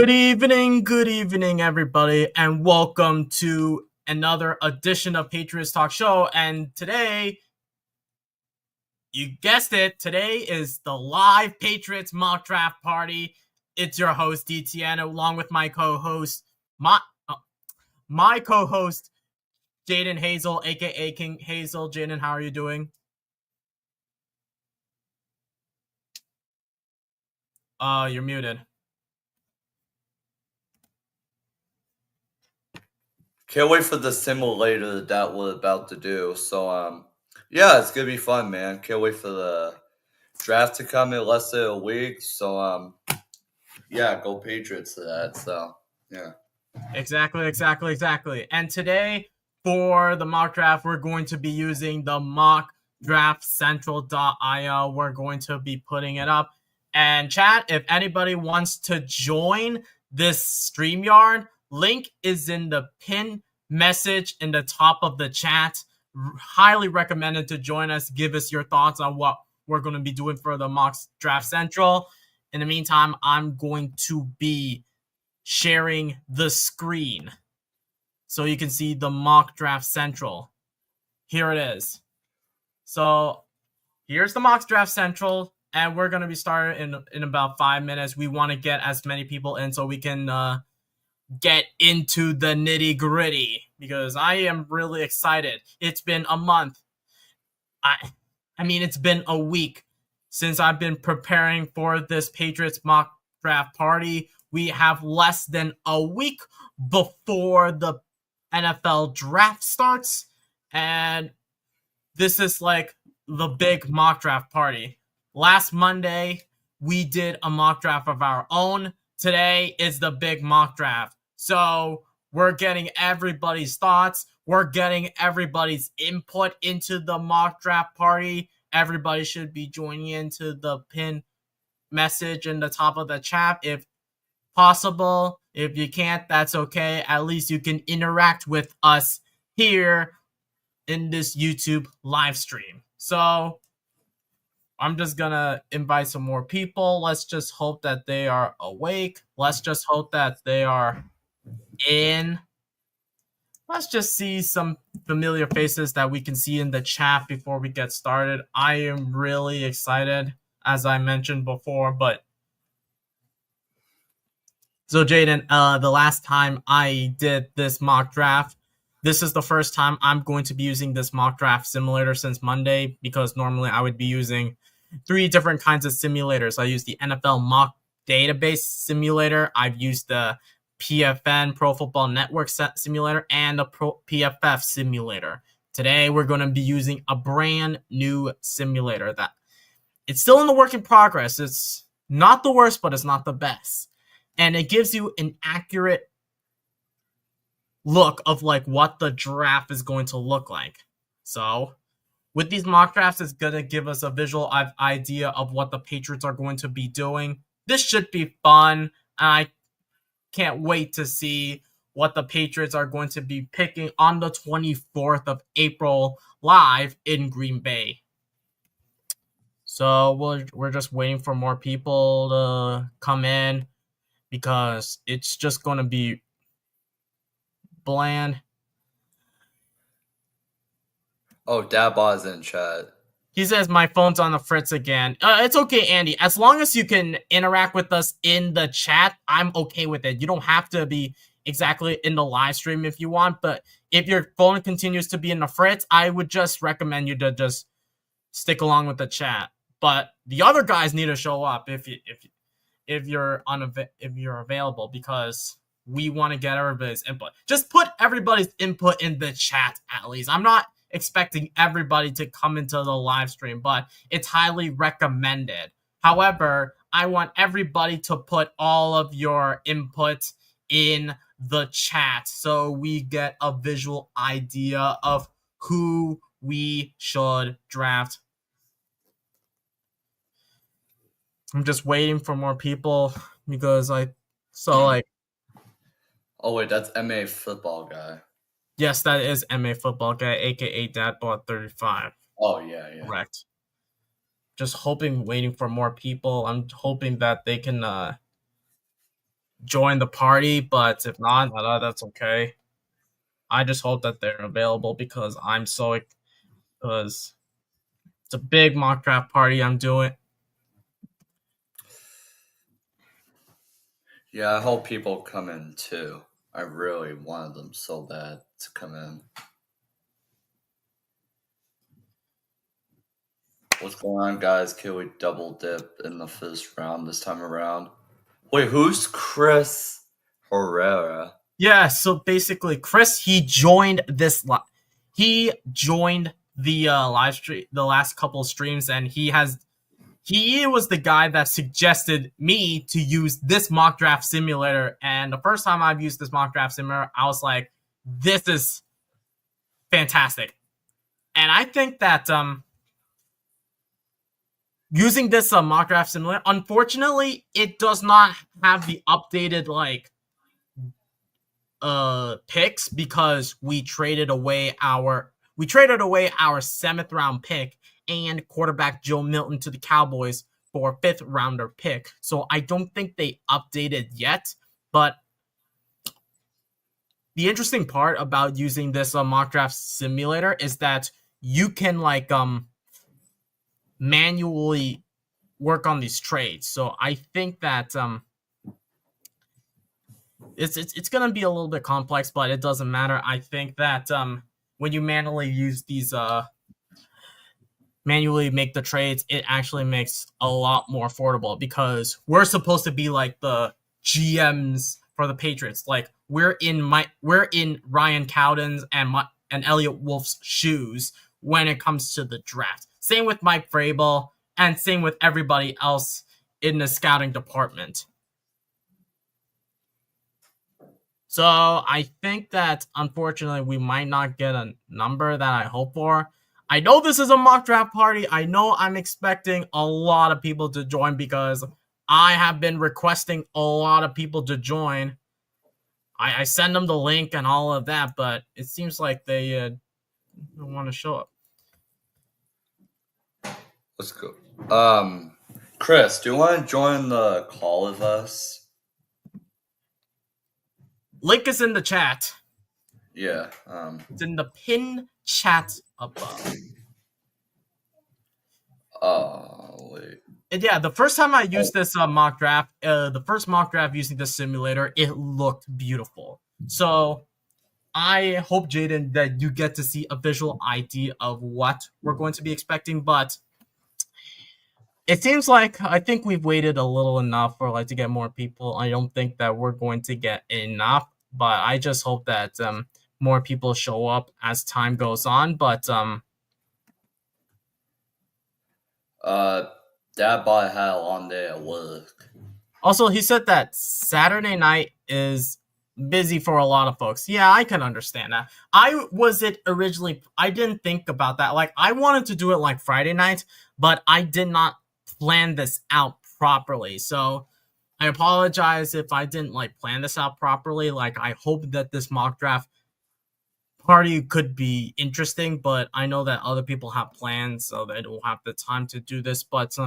Good evening, everybody, and welcome to another edition of Patriots Talk Show. And today, you guessed it, today is the live Patriots mock draft party. It's your host DTN, along with my co-host, my co-host Jaden Hazel, aka King Hazel. Jaden, how are you doing? You're muted. Can't wait for the simulator that we're about to do. So, yeah, it's gonna be fun, man. Can't wait for the draft to come in less than a week. So, yeah, go Patriots to that. So, yeah. Exactly. And today, for the mock draft, we're going to be using the mockdraftcentral.io. We're going to be putting it up. And chat, if anybody wants to join this StreamYard, link is in the pin message in the top of the chat. Highly recommended to join us. Give us your thoughts on what we're going to be doing for the mock draft central. In the meantime, I'm going to be sharing the screen so you can see the mock draft central. Here it is. So here's the mock draft central, and we're going to be starting in about 5 minutes. We want to get as many people in so we can get into the nitty gritty, because I am really excited. It's been a month. I mean, it's been a week since I've been preparing for this Patriots mock draft party. We have less than a week before the NFL draft starts, and this is like the big mock draft party. Last Monday, we did a mock draft of our own. Today is the big mock draft. So we're getting everybody's thoughts. We're getting everybody's input into the mock draft party. Everybody should be joining into the pin message in the top of the chat if possible. If you can't, that's okay. At least you can interact with us here in this YouTube live stream. So I'm just gonna invite some more people. Let's just hope that they are awake. Let's just hope that they are in. Let's just see some familiar faces that we can see in the chat before we get started. I am really excited, as I mentioned before, but so Jaden, the last time I did this mock draft, this is the first time I'm going to be using this mock draft simulator since Monday, because normally I would be using 3 different kinds of simulators. I use the NFL mock database simulator. I've used the PFN Pro Football Network simulator and the PFF simulator. Today we're going to be using a brand new simulator that it's still in the work in progress. It's not the worst, but it's not the best. And it gives you an accurate look of like what the draft is going to look like. So with these mock drafts, it's going to give us a visual idea of what the Patriots are going to be doing. This should be fun. I can't wait to see what the Patriots are going to be picking on the 24th of April live in Green Bay. So we're just waiting for more people to come in, because it's just going to be bland. Oh, Dabba is in chat. He says, my phone's on the fritz again. It's okay, Andy. As long as you can interact with us in the chat, I'm okay with it. You don't have to be exactly in the live stream if you want, but if your phone continues to be in the fritz, I would just recommend you to just stick along with the chat. But the other guys need to show up if you're available, because we want to get everybody's input. Just put everybody's input in the chat at least. I'm not expecting everybody to come into the live stream, but it's highly recommended. However, I want everybody to put all of your input in the chat so we get a visual idea of who we should draft. I'm just waiting for more people because Oh wait, that's MA football guy. Yes, that is MA football guy, aka Dadbot35. Oh yeah. Correct. Just waiting for more people. I'm hoping that they can join the party, but if not, that's okay. I just hope that they're available because because it's a big mock draft party I'm doing. Yeah, I hope people come in too. I really wanted them so bad to come in. What's going on, guys? Can we double dip in the first round this time around? Wait, who's Chris Herrera? Yeah, so basically, Chris he joined the live stream the last couple of streams, and he was the guy that suggested me to use this mock draft simulator. And the first time I've used this mock draft simulator, I was like, this is fantastic. And I think that using this mock draft simulator, unfortunately, it does not have the updated picks because we traded away our 7th round pick and quarterback Joe Milton to the Cowboys for a 5th rounder pick. So I don't think they updated yet, but the interesting part about using this mock draft simulator is that you can manually work on these trades. So I think that it's gonna be a little bit complex, but it doesn't matter. I think that when you manually make the trades, it actually makes a lot more affordable because we're supposed to be like the GMs for the Patriots. Like we're in Ryan Cowden's and Elliot Wolf's shoes when it comes to the draft. Same with Mike Vrabel and same with everybody else in the scouting department. So I think that unfortunately we might not get a number that I hope for. I know this is a mock draft party. I know I'm expecting a lot of people to join because I have been requesting a lot of people to join. I send them the link and all of that, but it seems like they don't want to show up. Let's go. Chris, do you want to join the call with us? Link is in the chat. Yeah. It's in the pin chat above. Oh, wait. And yeah, the first time I used this mock draft, the first mock draft using the simulator, it looked beautiful. So I hope, Jaden, that you get to see a visual idea of what we're going to be expecting. But it seems like I think we've waited a little enough for to get more people. I don't think that we're going to get enough, but I just hope that more people show up as time goes on. But Dad bought had a long day at work. also, he said that Saturday night is busy for a lot of folks. Yeah, I can understand that. I didn't think about that. Like, I wanted to do it like Friday night, but I did not plan this out properly. So I apologize if I didn't plan this out properly. Like, I hope that this mock draft party could be interesting, but I know that other people have plans, so they don't have the time to do this. But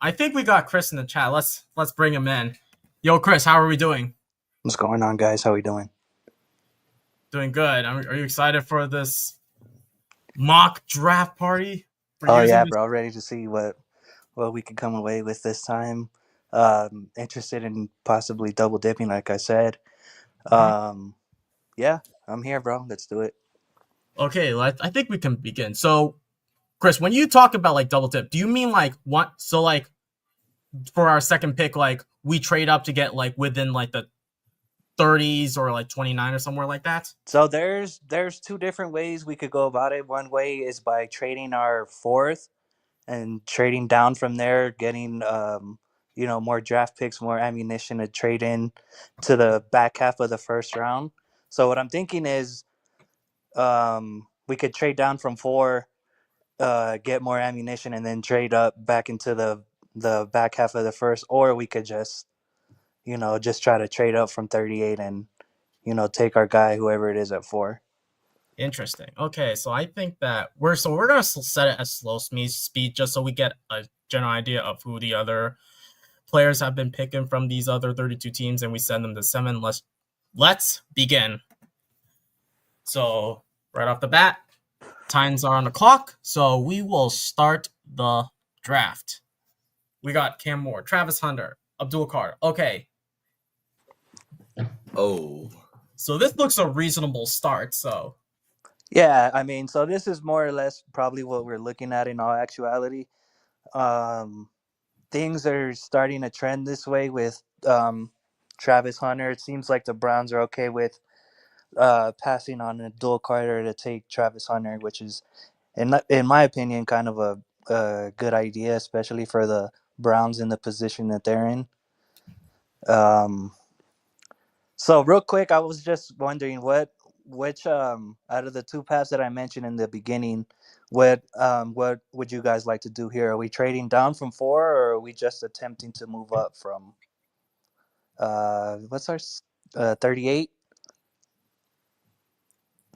I think we got Chris in the chat. Let's bring him in. Yo, Chris, how are we doing? What's going on, guys? How are we doing? Doing good. Are you excited for this mock draft party? Oh yeah, bro. Ready to see what we could come away with this time. Interested in possibly double dipping, like I said. Yeah, I'm here, bro. Let's do it. Okay, I think we can begin. So, Chris, when you talk about double dip, do you mean what? So for our second pick, we trade up to get within the 30s or 29 or somewhere like that? So there's two different ways we could go about it. One way is by trading our 4th and trading down from there, getting more draft picks, more ammunition to trade in to the back half of the first round. So what I'm thinking is we could trade down from 4, get more ammunition, and then trade up back into the back half of the first, or we could just try to trade up from 38 and take our guy, whoever it is, at 4. Interesting. Okay, so I think that we're gonna set it as slow speed just so we get a general idea of who the other players have been picking from these other 32 teams, and we send them to 7. Let's begin. So right off the bat, times are on the clock, so we will start the draft. We got Cam Moore, Travis Hunter, Abdul Carr. Okay. Oh. So this looks a reasonable start. So Yeah, I mean, so this is more or less probably what we're looking at in all actuality. Things are starting to trend this way with Travis Hunter. It seems like the Browns are okay with passing on Abdul Carter to take Travis Hunter, which is, in my opinion, kind of a good idea, especially for the Browns in the position that they're in. So real quick, I was just wondering which out of the two paths that I mentioned in the beginning, what would you guys like to do here? Are we trading down from 4, or are we just attempting to move up from what's our 38?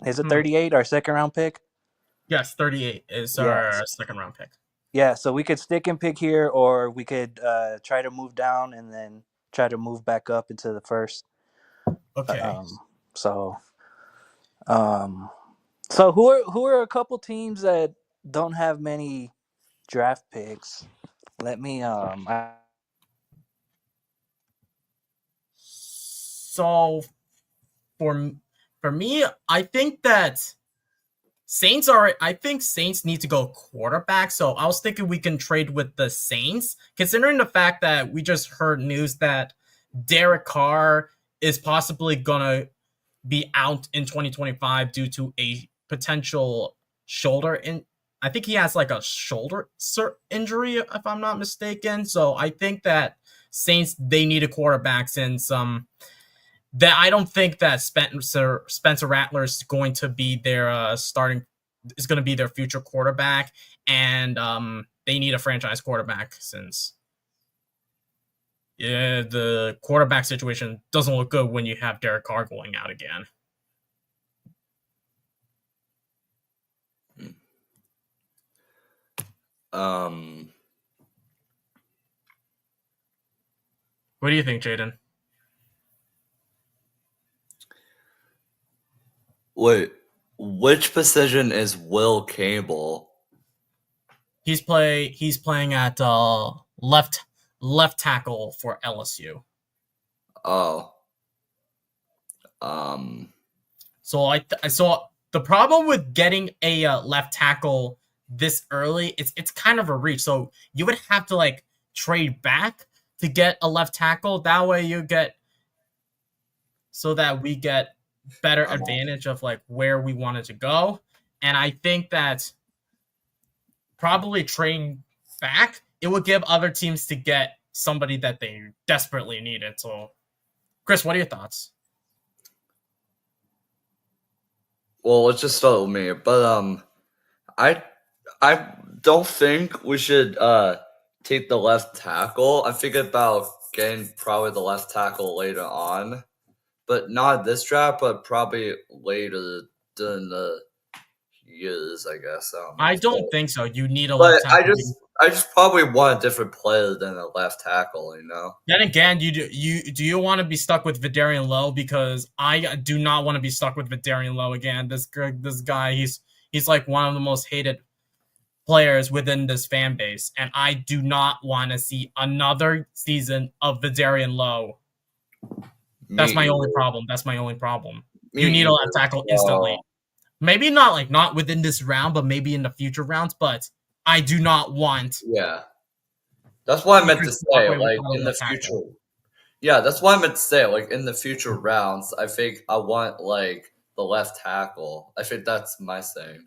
Is it 38 our second round pick? yes, 38 is Yes. our second round pick. Yeah, so we could stick and pick here, or we could try to move down and then try to move back up into the first. Okay. So um, so who are a couple teams that don't have many draft picks? Let me So for for me, I think that I think Saints need to go quarterback. So I was thinking we can trade with the Saints, considering the fact that we just heard news that Derek Carr is possibly gonna be out in 2025 due to a potential shoulder in. I think he has like a shoulder injury, if I'm not mistaken. So I think that Saints, they need a quarterback, since that I don't think that Spencer Rattler is going to be their future quarterback, and they need a franchise quarterback, since the quarterback situation doesn't look good when you have Derek Carr going out again. What do you think, Jaden? Wait, which position is Will Campbell? He's playing at left tackle for LSU. Oh. So the problem with getting a left tackle this early, it's kind of a reach. So you would have to like trade back to get a left tackle. That way you get, so that we get better advantage of like where we wanted to go. And I think that probably trading back, it would give other teams to get somebody that they desperately needed. So Chris, what are your thoughts? Well, let's just start with me. But I don't think we should take the left tackle. I'm thinking about getting probably the left tackle later on, but not this draft, but probably later during the years, I guess. I don't know. I don't think so. You need a But left tackle. I just probably want a different player than a left tackle, you know. Then again, do you want to be stuck with Vidarian Lowe? Because I do not want to be stuck with Vidarian Lowe again. This guy, he's like one of the most hated players within this fan base, and I do not want to see another season of Vidarian Lowe. That's my only problem. You need a left tackle instantly. Maybe not within this round, but maybe in the future rounds. But I do not want. Yeah, that's what I meant to say. Like in the future. Yeah, that's what I meant to say. Like in the future rounds, I think I want like the left tackle. I think that's my saying.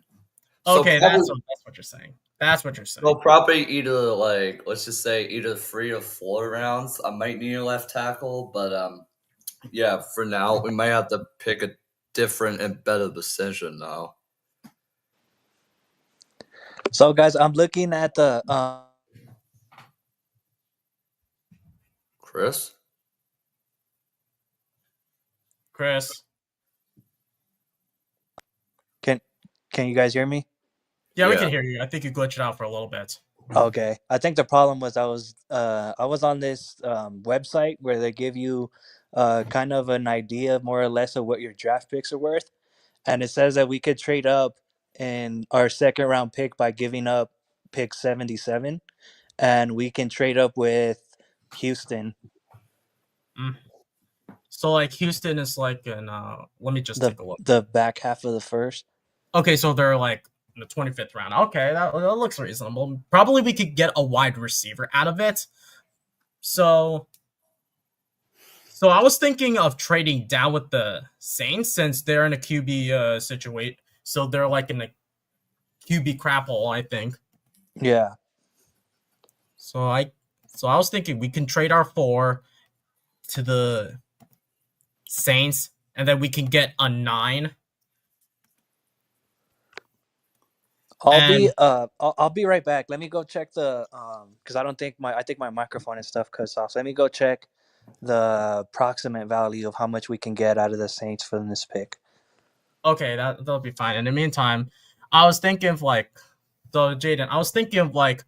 Okay, that's what you're saying. That's what you're saying. So probably either like let's just say either 3 or 4 rounds. I might need a left tackle, but yeah, for now we might have to pick a different and better decision now. So guys, I'm looking at the Chris. Can you guys hear me? Yeah, we can hear you. I think you glitched out for a little bit. Okay, I think the problem was I was on this website where they give you kind of an idea more or less of what your draft picks are worth, and it says that we could trade up in our second round pick by giving up pick 77, and we can trade up with Houston, Mm. So like Houston is like an let me just take a look. the back half of the first. Okay, so they're like in the 25th round. Okay, that looks reasonable. Probably we could get a wide receiver out of it. So I was thinking of trading down with the Saints since they're in a QB situation. So they're like in a QB crap hole, I think. Yeah. So I was thinking we can trade our 4 to the Saints, and then we can get a 9. And I'll be right back. Let me go check the because I think my microphone and stuff cuts off. So let me go check the approximate value of how much we can get out of the Saints from this pick. okay, that'll be fine. In the meantime, I was thinking of like, so Jaden, I was thinking of like,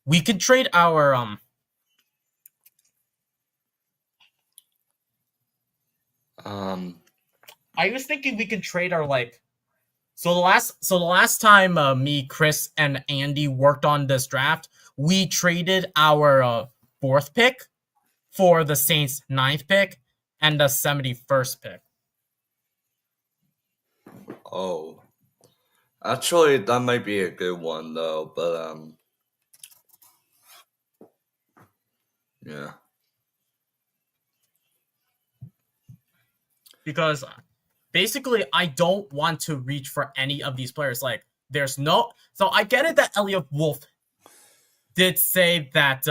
we could trade our I was thinking we could trade our like. So the last time me, Chris, and Andy worked on this draft, we traded our 4th pick for the Saints' 9th pick and the 71st pick. Oh, actually, that might be a good one though. But yeah. Because basically I don't want to reach for any of these players. Like, there's no. So I get it that Elliot Wolf did say that.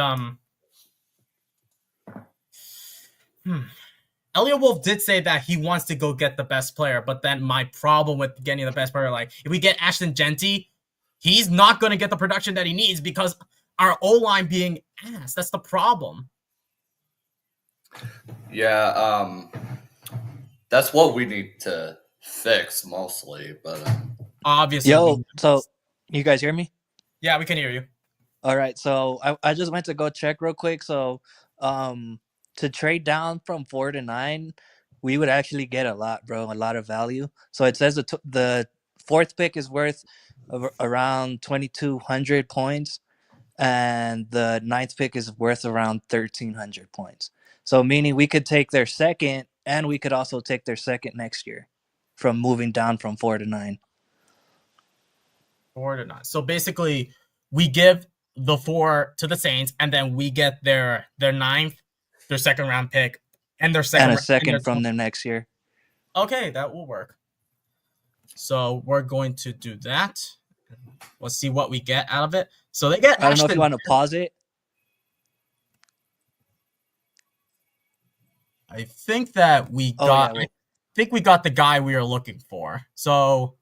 Elliot Wolf did say that he wants to go get the best player, but then my problem with getting the best player, like if we get Ashton Genty, he's not going to get the production that he needs because our O-line being ass. That's the problem. Yeah, that's what we need to fix mostly. But Obviously, Yo, so you guys hear me? yeah, we can hear you. All right, so I just went to go check real quick. So, to trade down from 4 to 9, we would actually get a lot, bro, a lot of value. So it says the 4th pick is worth around 2,200 points, and the 9th pick is worth around 1,300 points. So meaning we could take their second, and we could also take their second next year, from moving down from 4 to 9. 4 to 9. So basically, we give the 4 to the Saints, and then we get their 9th, their second round pick, and their second And a and second their from them next year. Okay, that will work. So we're going to do that. Let's see what we get out of it. So they get I don't know if Ashton. you want to pause it. I think that we Oh got. yeah, well, I think we got the guy we were looking for. So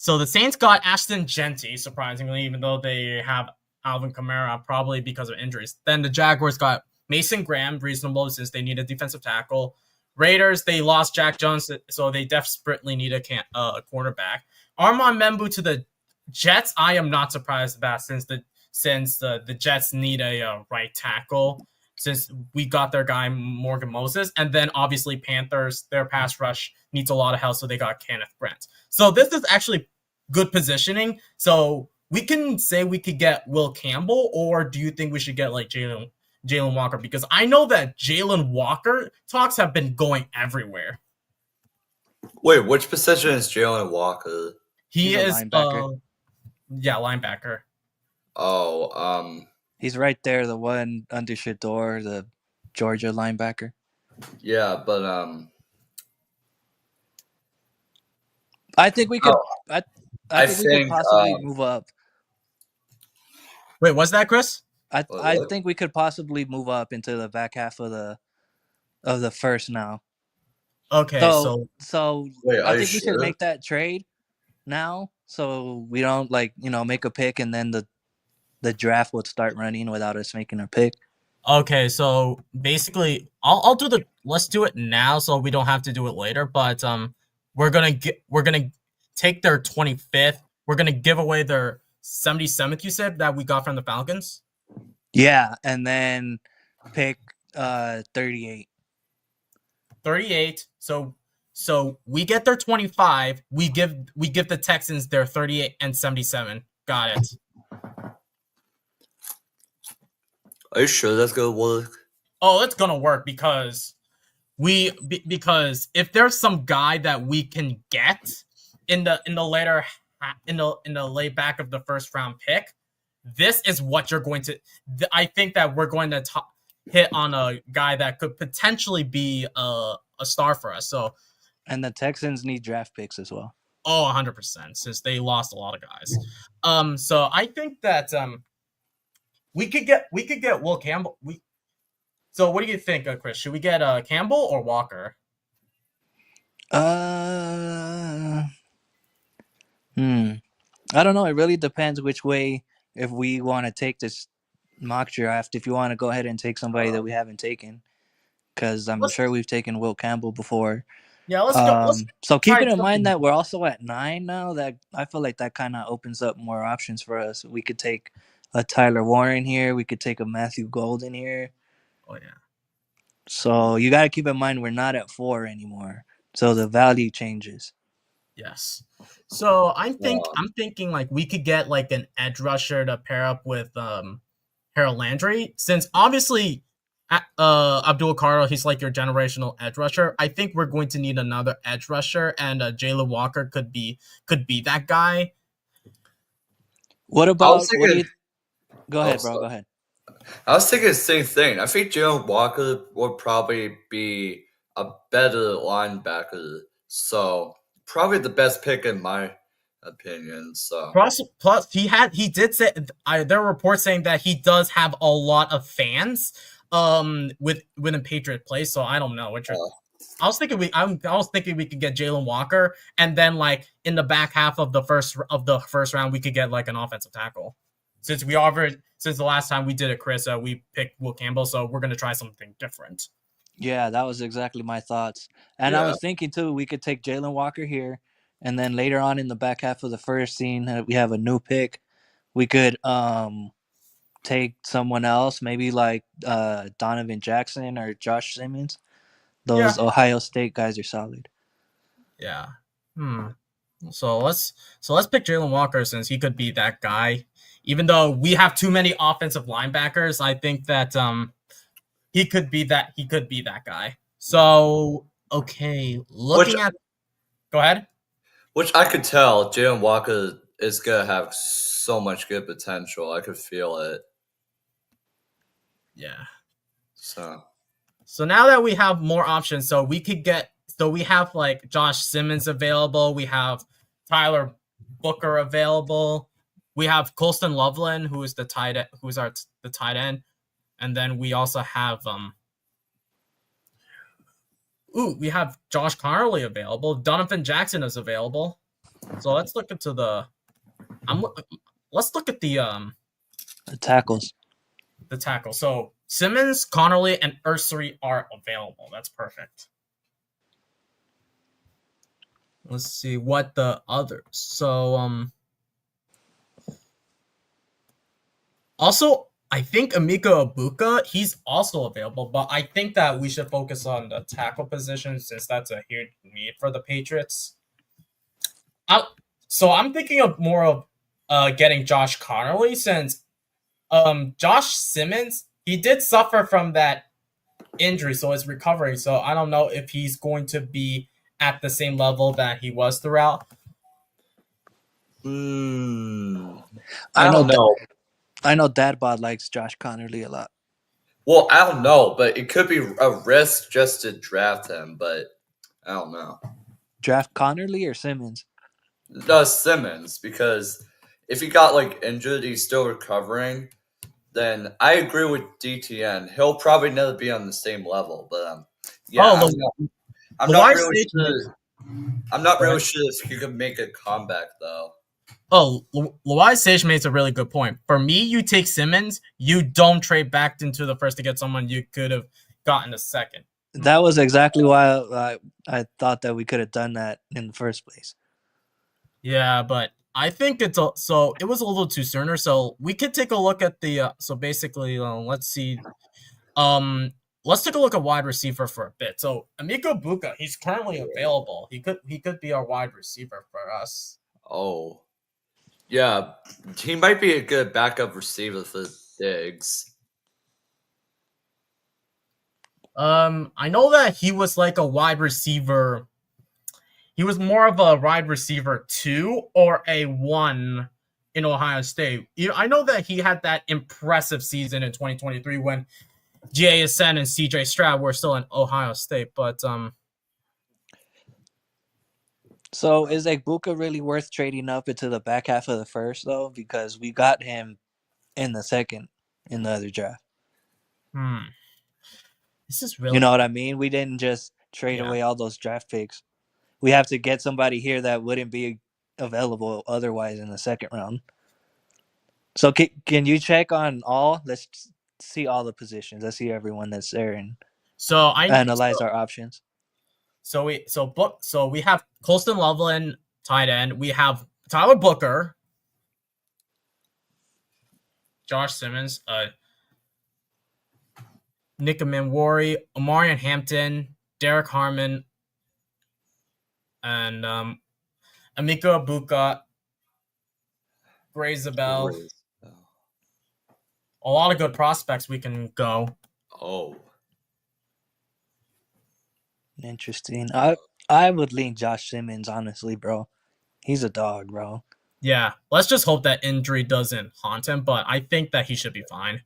the Saints got Ashton Genty, surprisingly, even though they have Alvin Kamara, probably because of injuries. Then the Jaguars got Mason Graham, reasonable since they need a defensive tackle. Raiders, they lost Jack Jones, so they desperately need a cornerback. Armand Membu to the Jets, I am not surprised about since the Jets need a right tackle since we got their guy Morgan Moses, and then obviously Panthers, their pass rush needs a lot of help, so they got Kenneth Brent. So this is actually good positioning. So we can say we could get Will Campbell, or do you think we should get like Jalen Walker? Because I know that Jalen Walker talks have been going everywhere. wait, which position is Jalen Walker? He he's a is linebacker. Yeah, linebacker. Oh, He's right there, the one under Shador, the Georgia linebacker. yeah, but I think we could. oh, I think we could possibly move up. Wait, what's that, Chris? I think we could possibly move up into the back half of the first now. Okay, So wait, I are you think we should sure? make that trade now, so we don't make a pick and then the draft would start running without us making a pick. Okay, so basically, I'll do let's do it now, so we don't have to do it later. But we're gonna take their 25th. We're gonna give away their 77th, you said, that we got from the Falcons? Yeah, and then pick 38. 38. So we get their 25. We give the Texans their 38 and 77. Got it. Are you sure that's gonna work? Oh, it's gonna work because because if there's some guy that we can get in the later in the late back of the first round pick, this is what you're going to. I think that we're going to hit on a guy that could potentially be a star for us. So, and the Texans need draft picks as well. Oh, 100%, since they lost a lot of guys. So I think that we could get Will Campbell. So what do you think, Chris? Should we get Campbell or Walker? I don't know. It really depends which way. If we want to take this mock draft, if you want to go ahead and take somebody that we haven't taken, because I'm sure we've taken Will Campbell before. Yeah, let's go. So keeping in mind that we're also at 9 now, that I feel like that kind of opens up more options for us. We could take a Tyler Warren here. We could take a Matthew Golden here. Oh yeah. So you got to keep in mind we're not at 4 anymore. So the value changes. Yes. So I'm thinking like we could get like an edge rusher to pair up with Harold Landry, since obviously Abdul Carter, he's like your generational edge rusher. I think we're going to need another edge rusher, and Jalen Walker could be that guy. What about go ahead, bro. Go ahead. I was thinking the same thing. I think Jalen Walker would probably be a better linebacker. So probably the best pick in my opinion. So plus he did say there are reports saying that he does have a lot of fans within Patriot play. So I don't know. I was thinking we could get Jalen Walker, and then like in the back half of the first round we could get like an offensive tackle. Since the last time we did it, Chris, we picked Will Campbell, so we're gonna try something different. Yeah, that was exactly my thoughts. And I was thinking too, we could take Jalen Walker here, and then later on in the back half of the first scene, we have a new pick. We could take someone else, maybe like Donovan Jackson or Josh Simmons. Those Ohio State guys are solid. Yeah. So let's pick Jalen Walker, since he could be that guy. Even though we have too many offensive linebackers, I think that he could be that guy. So okay, go ahead. Which I could tell Jalen Walker is gonna have so much good potential. I could feel it. Yeah. So now that we have more options, we have like Josh Simmons available, we have Tyler Booker available, we have Colston Loveland, who is the tight end, and then we also have we have Josh Connerly available. Donovan Jackson is available. So let's look into the tackles. The tackle. So Simmons, Connerly, and Ursary are available. That's perfect. Let's see what the others. So also I think Emeka Ibuka, he's also available, but I think that we should focus on the tackle position, since that's a huge need for the Patriots. So I'm thinking of more of getting Josh Connerly, since Josh Simmons, he did suffer from that injury, so it's recovering. So I don't know if he's going to be at the same level that he was throughout. I don't know. I know Dadbod likes Josh Connerly a lot. Well, I don't know, but it could be a risk just to draft him, but I don't know. Draft Connerly or Simmons? No, Simmons, because if he got like injured, he's still recovering. Then I agree with DTN. He'll probably never be on the same level, but I'm not really sure. I'm not really sure if he could make a comeback though. Oh, Luai Sage makes a really good point. For me, you take Simmons, you don't trade back into the first to get someone you could have gotten a second. That was exactly why I thought that we could have done that in the first place. Yeah, but I think so. It was a little too sooner. So we could take a look at the. So basically, let's see. Um, let's take a look at wide receiver for a bit. So Amico Buka, he's currently available. He could be our wide receiver for us. Oh, yeah, he might be a good backup receiver for Diggs. I know that he was like a wide receiver. He was more of a wide receiver 2 or a 1 in Ohio State. I know that he had that impressive season in 2023 when JSN and CJ Stroud were still in Ohio State, but So is Egbuka really worth trading up into the back half of the first though? Because we got him in the second in the other draft. This is You really know what I mean? We didn't just trade Yeah. away all those draft picks. We have to get somebody here that wouldn't be available otherwise in the second round. So can you check on all? Let's see all the positions. Let's see everyone that's there and So analyze our options. so we have Colston Loveland tight end. We have Tyler Booker, Josh Simmons, Nick Manwari, Omarion Hampton, Derek Harmon, and Amika Abuka, Gray Zabel. A lot of good prospects we can go. Oh, Interesting. I would lean Josh Simmons, honestly, bro. He's a dog, bro. Yeah, let's just hope that injury doesn't haunt him, but I think that he should be fine.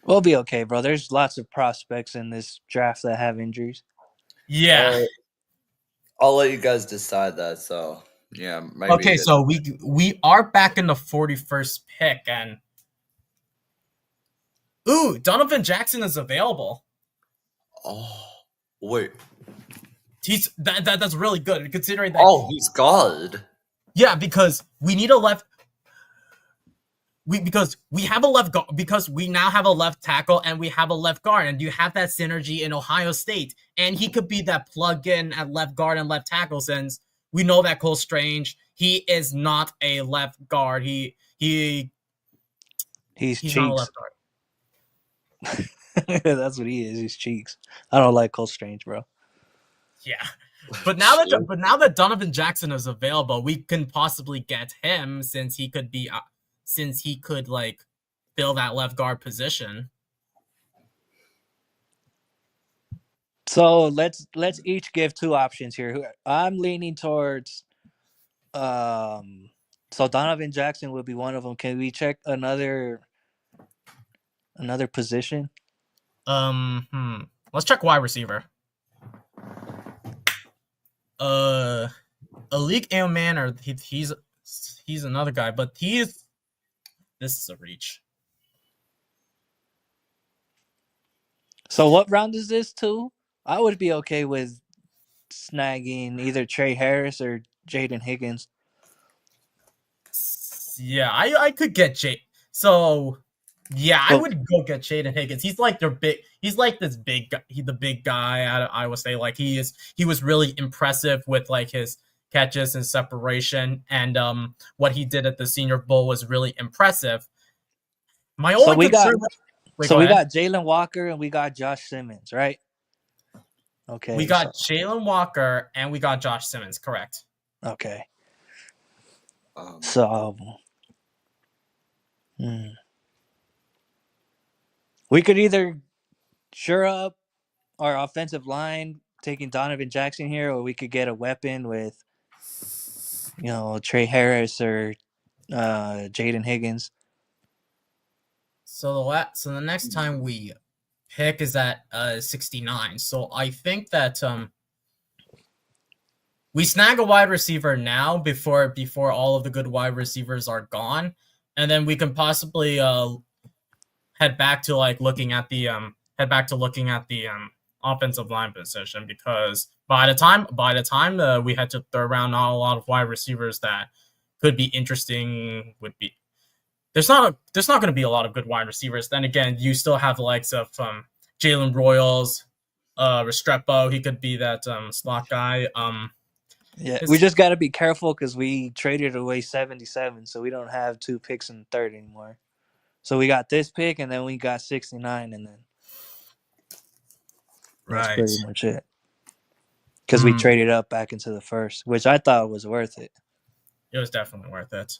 We'll be okay, bro. There's lots of prospects in this draft that have injuries. Yeah. I'll let you guys decide that. So yeah, maybe. Okay, so we are back in the 41st pick, and Donovan Jackson is available. Oh, wait. That's really good considering that. Oh, he's God. Yeah, because we need a left. Because we have a left guard, because we now have a left tackle and we have a left guard, and you have that synergy in Ohio State, and he could be that plug-in at left guard and left tackle. Since we know that Cole Strange, he is not a left guard. He's Cheeks. not a left guard. That's what he is. He's Cheeks. I don't like Cole Strange, bro. Yeah, but now that Donovan Jackson is available, we can possibly get him since he could like fill that left guard position. So let's each give two options here. I'm leaning towards so Donovan Jackson would be one of them. Can we check another position? Let's check wide receiver. Alik Ailman, or he's another guy, but this is a reach. So what round is this to? I would be okay with snagging either Trey Harris or Jaden Higgins. Yeah, I could get So yeah, I would go get Jaden Higgins. He's like he's like this big guy. The big guy out of Iowa State. Like he was really impressive with like his catches and separation, and what he did at the Senior Bowl was really impressive. My only concern. We got Jalen Walker and we got Josh Simmons, right? Okay. We got Jalen Walker and we got Josh Simmons, correct? Okay. We could either shore up our offensive line, taking Donovan Jackson here, or we could get a weapon with, Trey Harris or Jaden Higgins. So the next time we pick is at 69. So I think that we snag a wide receiver now before all of the good wide receivers are gone, and then we can possibly head back to looking at the offensive line position, because by the time we head to third round, not a lot of wide receivers that could be interesting would be. There's not going to be a lot of good wide receivers. Then again, you still have the likes of Jalen Royals, Restrepo. He could be that slot guy. Yeah, we just got to be careful because we traded away 77, so we don't have 2 picks in the third anymore. So we got this pick, and then we got 69, and then that's Right. pretty much it. Because we traded up back into the first, which I thought was worth it. It was definitely worth it.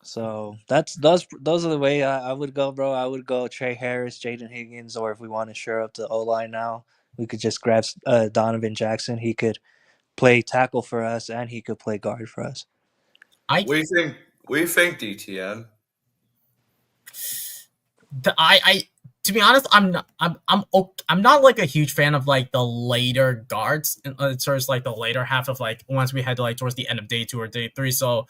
So those are the way I would go, bro. I would go Trey Harris, Jaden Higgins, or if we want to shore up the O line now, we could just grab Donovan Jackson. He could play tackle for us, and he could play guard for us. What do you think? What do you think, DTN? I to be honest, I'm not like a huge fan of like the later guards, towards like the later half of like once we head to like towards the end of day 2 or day 3. So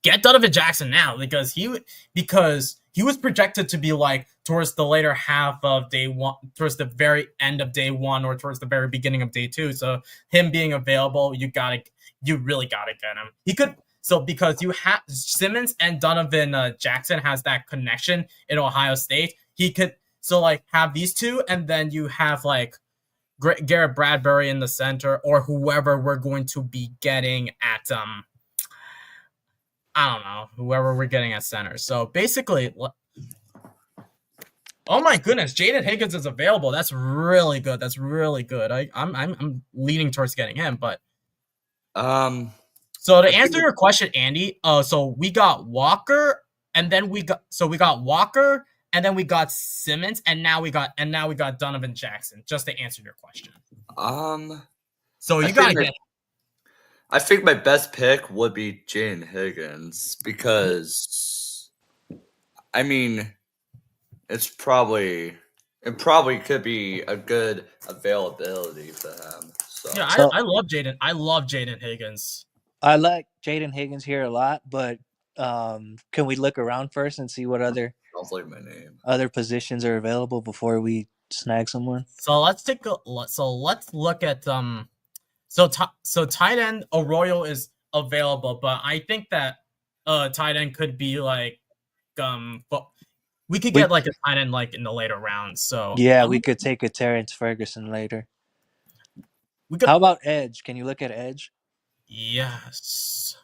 get Donovan Jackson now because he was projected to be like towards the later half of day 1, towards the very end of day 1 or towards the very beginning of day 2. So him being available, you really gotta get him. He could. So because you have Simmons and Donovan Jackson has that connection in Ohio State, he could like have these two, and then you have like Garrett Bradbury in the center or whoever we're going to be getting at I don't know, whoever we're getting at center. So basically, oh my goodness, Jaden Higgins is available. That's really good. I'm leaning towards getting him, but so to answer your question, Andy, so we got Walker, and then we got Walker, and then we got Simmons, and now we got Donovan Jackson. Just to answer your question. So you gotta get. I think my best pick would be Jaden Higgins because, I mean, it probably could be a good availability for him. So. Yeah, I love Jaden. I love Jaden Higgins. I like Jaden Higgins here a lot, but can we look around first and see what other positions are available before we snag someone? So let's look at So tight end Arroyo is available, but I think that tight end could be like but we could get like a tight end like in the later rounds. So yeah, we could take a Terrence Ferguson later. How about edge? Can you look at edge? Yes.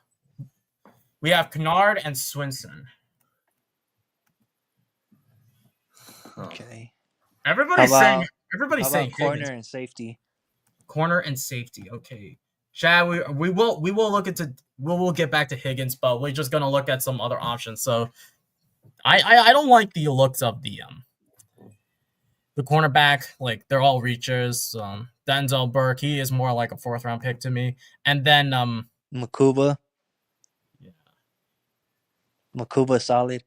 We have Kennard and Swinson. Okay. Everybody's saying corner and safety. Corner and safety. Okay. Chad, we will get back to Higgins, but we're just gonna look at some other options. So I don't like the looks of the cornerback. Like they're all reachers. Denzel Burke, he is more like a 4th round pick to me. And then Makuba. Yeah. Makuba solid.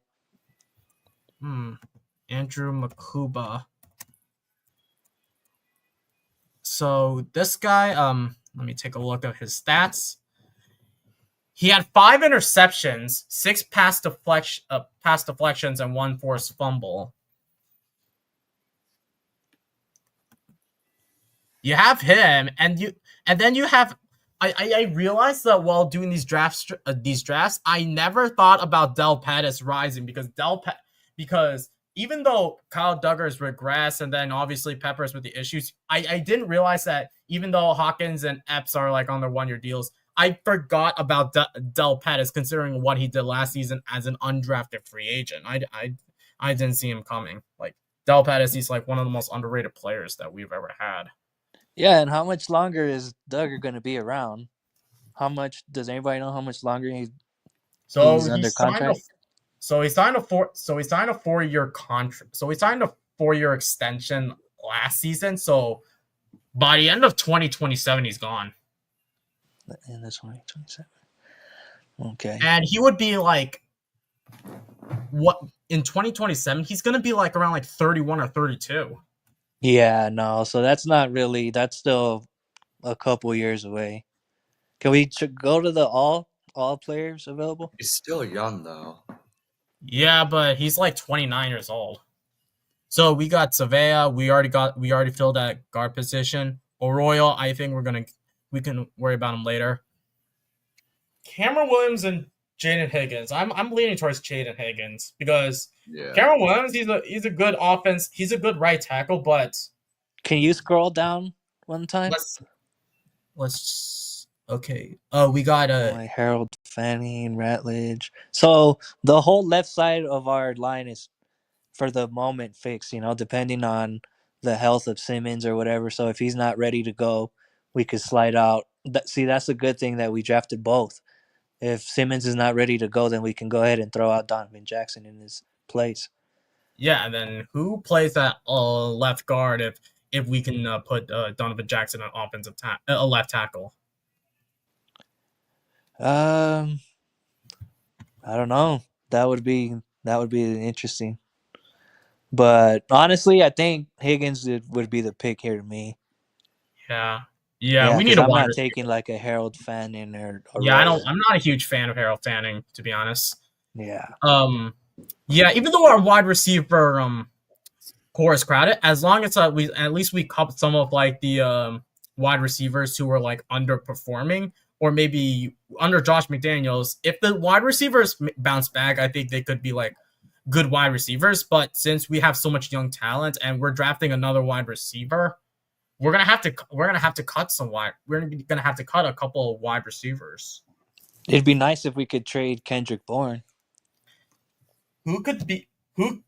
Andrew Makuba. So this guy, let me take a look at his stats. He had 5 interceptions, 6 pass deflections, and 1 forced fumble. You have him, and then you have. I realized that while doing these drafts, I never thought about Del Pettis rising because even though Kyle Duggar's regressed and then obviously Peppers with the issues, I didn't realize that even though Hawkins and Epps are like on their 1-year deals, I forgot about Del Pettis considering what he did last season as an undrafted free agent. I didn't see him coming. Like Del Pettis, he's like one of the most underrated players that we've ever had. Yeah, and how much longer is Duggar going to be around? Does anybody know how much longer he's under contract? He signed a 4-year contract. So he signed a 4-year extension last season. So by the end of 2027, he's gone. The end of 2027. Okay. And he would be like, what in 2027? He's going to be like around like 31 or 32. Yeah, no. So that's not really. That's still a couple years away. Can we go to the all players available? He's still young though. Yeah, but he's like 29 years old. So we got Savea. We already filled that guard position. Arroyo, I think we can worry about him later. Cameron Williams and Jaden Higgins. I'm leaning towards Jaden Higgins because Cameron Williams, he's a good offense. He's a good right tackle, but can you scroll down one time. Let's okay. We got Like Harold Fanning, Ratledge. So the whole left side of our line is for the moment fixed, depending on the health of Simmons or whatever. So if he's not ready to go, we could slide out. See, that's a good thing that we drafted both. If Simmons is not ready to go, then we can go ahead and throw out Donovan Jackson in his place. yeah. And then who plays that left guard if we can put Donovan Jackson on left tackle? I don't know. That would be interesting. But honestly, I think Higgins would be the pick here to me. Yeah, yeah. Yeah, We need because a I'm wide not receiver. taking like a Harold Fanning or a Yeah, I don't. Rattler. I'm not a huge fan of Harold Fanning, to be honest. Yeah. Yeah. Even though our wide receiver core is crowded, as long as we at least we cup some of like the wide receivers who are like underperforming, or maybe under Josh McDaniels. If the wide receivers bounce back, I think they could be like good wide receivers. But since we have so much young talent and we're drafting another wide receiver, we're gonna have to cut some wide. We're gonna have to cut a couple of wide receivers. It'd be nice if we could trade Kendrick Bourne. Who could be who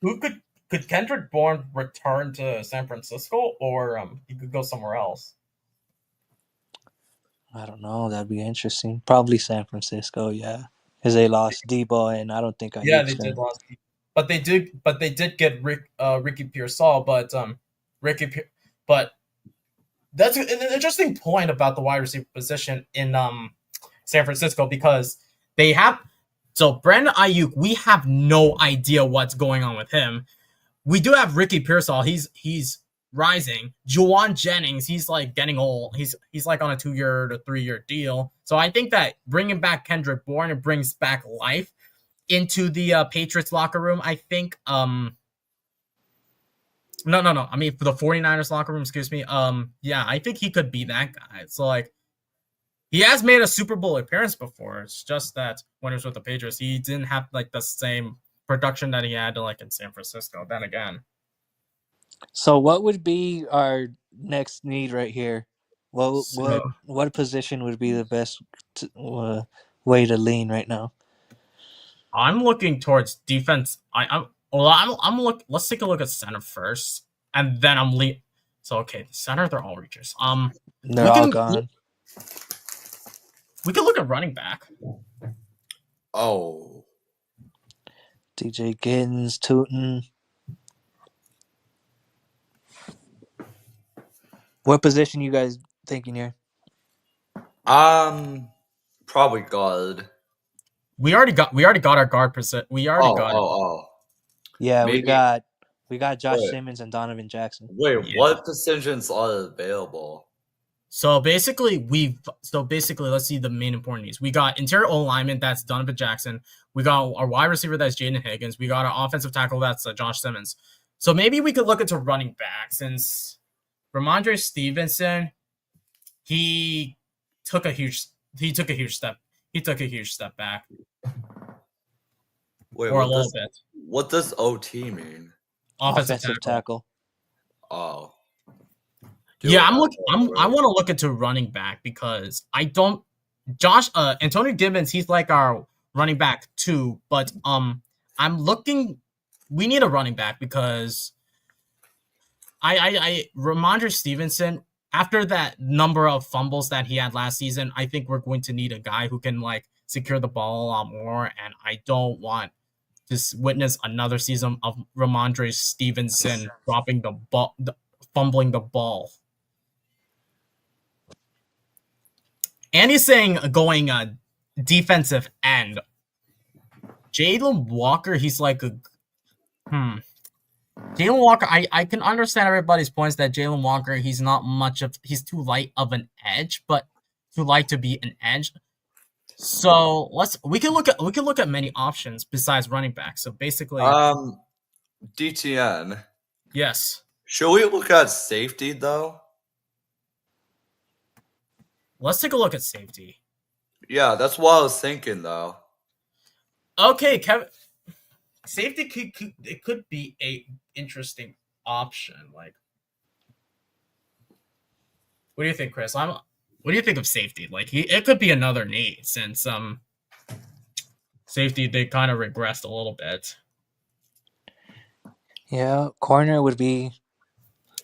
who could Kendrick Bourne return to San Francisco, or he could go somewhere else? I don't know. That'd be interesting. Probably San Francisco, yeah. Because they lost Debo, and I don't think Yeah, Ayuk's they did gonna. last week, but they did get Ricky Pearsall, but but that's an interesting point about the wide receiver position in San Francisco, because they have so Brandon Ayuk. We have no idea what's going on with him. We do have Ricky Pearsall. He's rising. Juwan Jennings, he's like getting old. He's like on a 2-year to 3-year deal. So I think that bringing back Kendrick Bourne, it brings back life into the Patriots locker room. I think no. I mean, for the 49ers locker room, excuse me. Yeah, I think he could be that guy. So like he has made a Super Bowl appearance before. It's just that when he was with the Patriots, he didn't have like the same production that he had like in San Francisco. Then again, So, what would be our next need right here? What so what what position would be the best way to lean right now? I'm looking towards defense. I'm look. Let's take a look at center first, and then So okay, the center, they're all reachers. They're We all can gone. we can look at running back. Oh, DJ Giddens, Tootin. What position you guys thinking here? probably guard. We already got our guard position. We already Oh, got it. oh, oh. Yeah, we Maybe. got Josh Wait, Simmons and Donovan Jackson. wait. Yeah. What positions are available? So basically, let's see the main important needs. We got interior O lineman, that's Donovan Jackson. We got our wide receiver, that's Jaden Higgins. We got our offensive tackle, that's Josh Simmons. So maybe we could look into running back, since Ramondre Stevenson, he took a huge he took a huge step back, Wait, or a little bit. what does OT mean? Offensive tackle. Oh, Yeah, dude, I'm look. that's I great. want to look into running back, because I don't. Antonio Gibbons, he's like our running back too, but I'm looking. We need a running back, because Ramondre Stevenson, after that number of fumbles that he had last season, I think we're going to need a guy who can like secure the ball a lot more, and I don't want to witness another season of Ramondre Stevenson dropping the ball, fumbling the ball. And he's saying going defensive end. Jalen Walker, he's like a Jalen Walker, I can understand everybody's points that Jalen Walker, he's too light of an edge, but too light to be an edge. So we can look at many options besides running back. So basically, DTN. yes. Should we look at safety though? Let's take a look at safety. Yeah, that's what I was thinking though. Okay, Kevin. Safety could be a interesting option. Like What do you think, Chris? What do you think of safety? Like it could be another need since safety they kind of regressed a little bit. Yeah, corner would be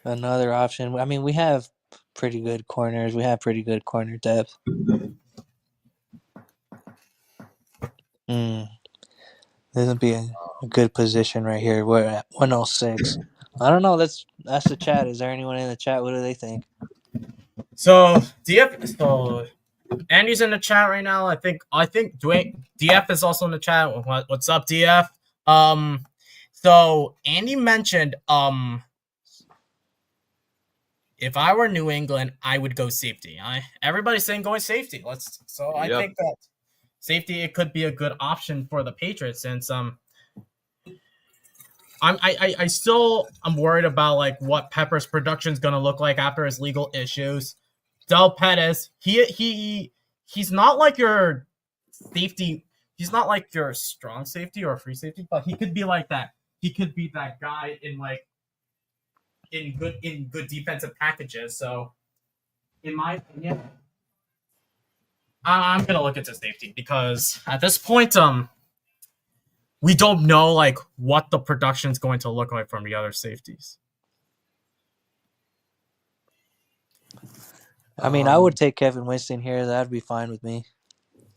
another option. I mean, we have pretty good corners. We have pretty good corner depth. Mm, this would be a good position right here. We're at 106. I don't know. Let's ask the chat. Is there anyone in the chat? What do they think? So Andy's in the chat right now. I think Dwayne DF is also in the chat. What's up, DF? So Andy mentioned if I were New England, I would go safety. Everybody's saying going safety. I think that safety it could be a good option for the Patriots since I still I'm worried about like what Pepper's production is gonna look like after his legal issues. Del Pettis, he's not like your safety. He's not like your strong safety or free safety, but he could be like that. He could be that guy in good defensive packages. So, in my opinion, I'm gonna look into safety because at this point, we don't know like what the production is going to look like from the other safeties. I mean, I would take Kevin Winston here. That'd be fine with me.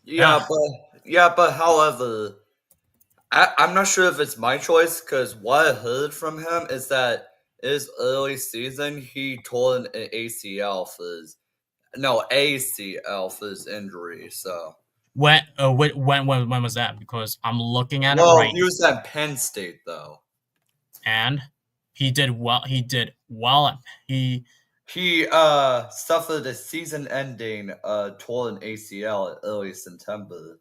But however, I'm not sure if it's my choice because what I heard from him is that his early season he tore an ACL for his injury. So when was that? Because I'm looking at it right. He was at Penn State though, and he did well. He did well. He suffered a season-ending torn ACL in early September.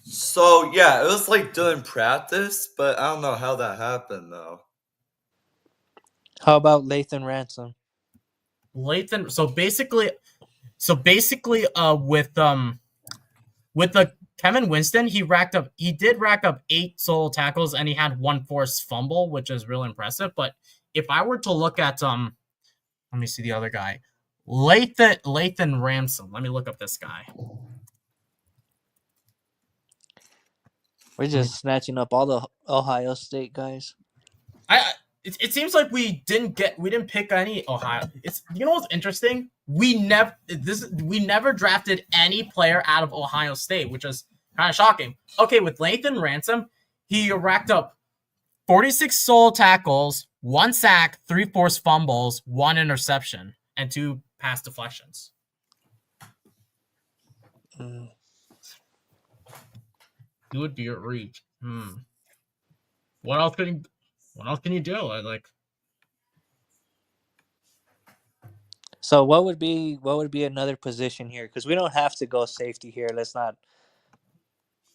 So yeah, it was like during practice, but I don't know how that happened though. How about Lathan Ransom? So basically, with the Kevin Winston, he did rack up 8 solo tackles and he had 1 forced fumble, which is real impressive. But if I were to look at let me see the other guy, Lathan Ransom. Let me look up this guy. We're just snatching up all the Ohio State guys. It seems like we didn't pick any Ohio. You know what's interesting? We never drafted any player out of Ohio State, which is kind of shocking. Okay, with Lathan Ransom, he racked up 46 solo tackles, 1 sack, 3 forced fumbles, 1 interception, and 2 pass deflections. Who would be at reach? What else can you do? Like, so what would be another position here? Because we don't have to go safety here. Let's not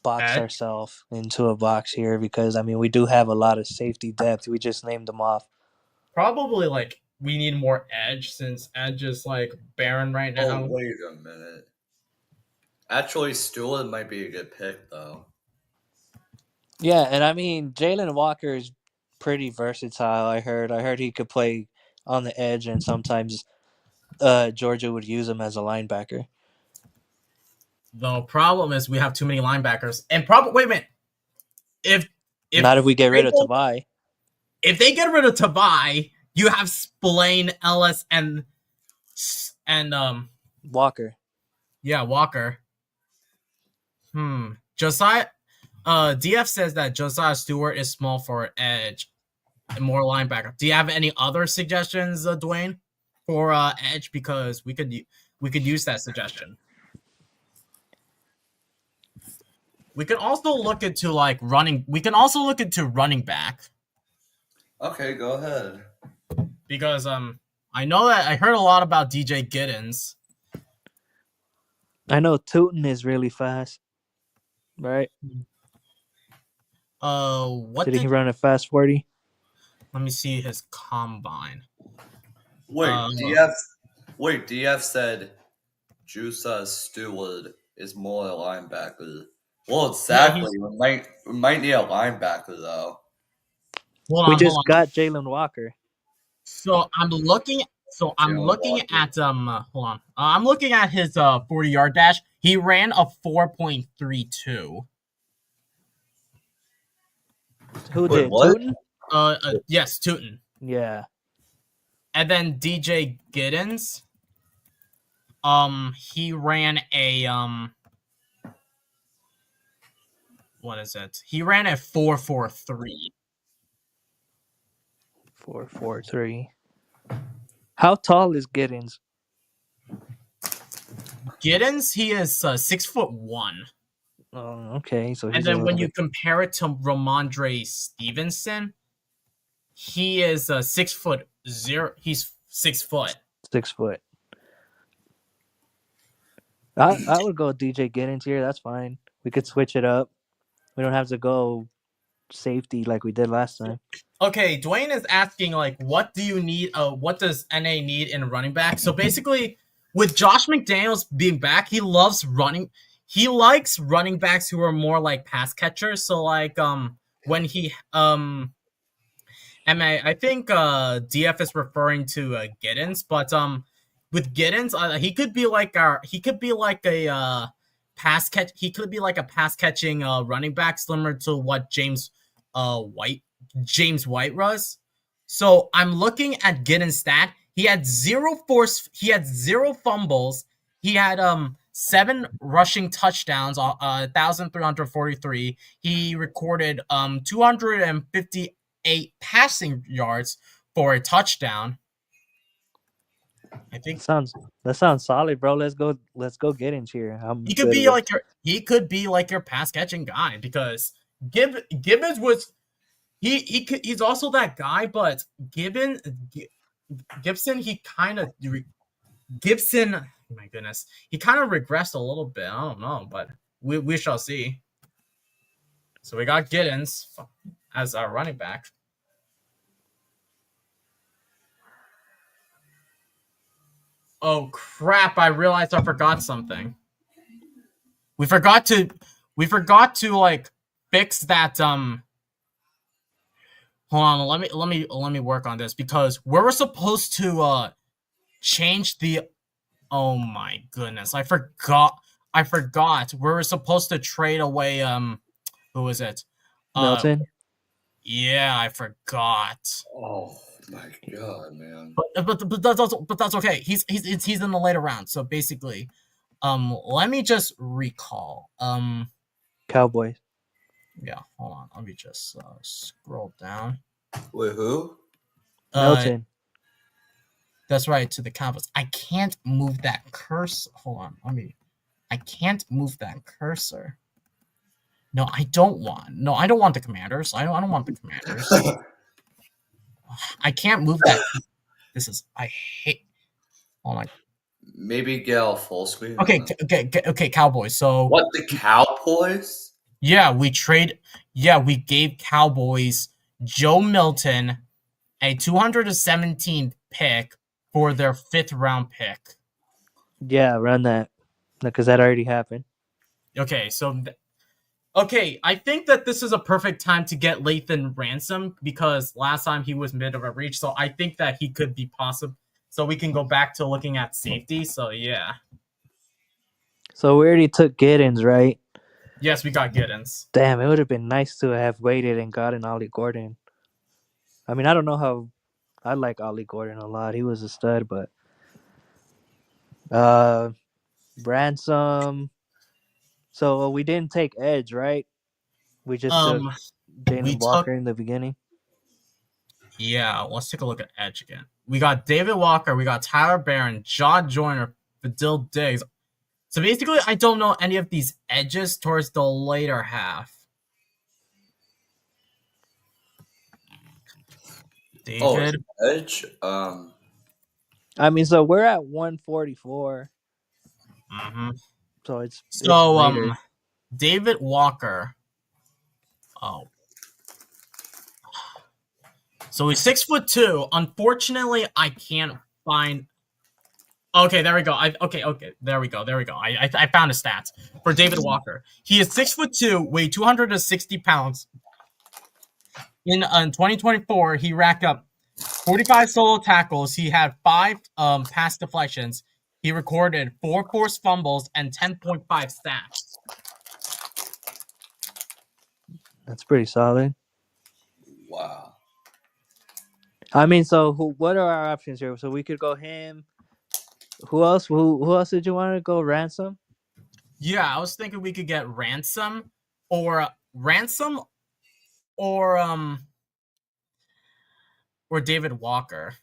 box ourselves into a box here because I mean we do have a lot of safety depth. We just named them off. Probably like we need more edge since edge is like barren right now. Oh, wait a minute. Actually, Stewart might be a good pick though. Yeah, and I mean Jalen Walker is pretty versatile. I heard he could play on the edge, and sometimes Georgia would use him as a linebacker. The problem is we have too many linebackers, and wait a minute. If not if we get rid of Tavai. If they get rid of Tavai, you have Spillane, Ellis, and Walker. Yeah, Walker. Josiah. DF says that Josiah Stewart is small for edge and more linebacker. Do you have any other suggestions, Dwayne, for edge? Because we could use that suggestion. We can also look into like running. We can also look into running back. Okay, go ahead. Because I know that I heard a lot about DJ Giddens. I know Tootin is really fast, right? What did he run a fast 40? Let me see his combine. Wait, DF said Jusa Stewart is more a linebacker. Well, exactly. Yeah, we might need a linebacker though. We just got Jalen Walker. So I'm looking So I'm Jalen looking Walker. at hold on. I'm looking at his 40-yard dash. He ran a 4.32. Who Wait, did? what? Tootin? Yes, Tootin. Yeah. And then DJ Giddens, he ran a what is it? He ran a 4.43. 4.43. How tall is Giddens? Giddens, he is 6'1". Oh, okay. So And he's a then little when you bit compare it to Ramondre Stevenson, he is 6'0". He's 6 foot. 6 foot. I would go DJ Giddens here. That's fine. We could switch it up. We don't have to go safety like we did last time. Okay, Dwayne is asking like, what do you need? What does NA need in running back? So basically, with Josh McDaniels being back, he loves running. He likes running backs who are more like pass catchers. So like when he I think DF is referring to Giddens, but with Giddens, he could be like a pass catch. He could be like a pass catching running back, similar to what James White was. So I'm looking at Giddens' stat. He had zero force. He had zero fumbles. He had 7 rushing touchdowns, 1,343. He recorded 258 passing yards for a touchdown. I think That sounds solid, bro. Let's go Giddens here. I'm he could good be with. like your pass catching guy because Gibbons was he's also that guy, but Gibson Gibson, oh my goodness, he kind of regressed a little bit. I don't know, but we shall see. So we got Giddens as our running back. Oh crap! I realized I forgot something. We forgot to like fix that. Hold on, let me work on this because we were supposed to change the. Oh my goodness! I forgot. We were supposed to trade away. Who was it? Uh, Milton. yeah, I forgot. Oh my god, man. But that's okay. He's in the later round. So basically, let me just recall. Cowboys. Yeah, hold on. Let me just scroll down. Wait, who? Milton. That's right, to the Cowboys. I can't move that cursor. Hold on. I can't move that cursor. No, I don't want. No, I don't want the Commanders. I don't want the Commanders. I can't move that. This is. I hate. Hold on. Maybe get a full screen. Okay, Cowboys. So What, the Cowboys? yeah, we gave Cowboys Joe Milton a 217th pick for their 5th round pick. Yeah, run that. Because that already happened. Okay, so I think that this is a perfect time to get Lathan Ransom because last time he was mid of a reach, so I think that he could be possible. So we can go back to looking at safety. So yeah. So we already took Giddens, right? Yes, we got Giddens. Damn, it would have been nice to have waited and gotten Ollie Gordon. I mean, I don't know how. I like Ollie Gordon a lot. He was a stud, but Ransom. So we didn't take Edge, right? We just took We Jalen took Walker in the beginning. Yeah, let's take a look at Edge again. We got David Walker, we got Tyler Barron, John Joyner, Fadil Diggs. So basically, I don't know any of these edges towards the later half. David. Edge. I mean, so we're at 144. Mm-hmm. So it's So David Walker. Oh. So he's 6'2". Unfortunately, I can't find. Okay, there we go. Okay, there we go. I found his stats for David Walker. He is 6'2", weighed 260 pounds. In 2024, he racked up 45 solo tackles. He had 5 pass deflections. He recorded 4 forced fumbles and 10.5 sacks. That's pretty solid. Wow. I mean, so what are our options here? So we could go him. Who else? Who else did you want to go? Ransom? Yeah, I was thinking we could get Ransom or David Walker.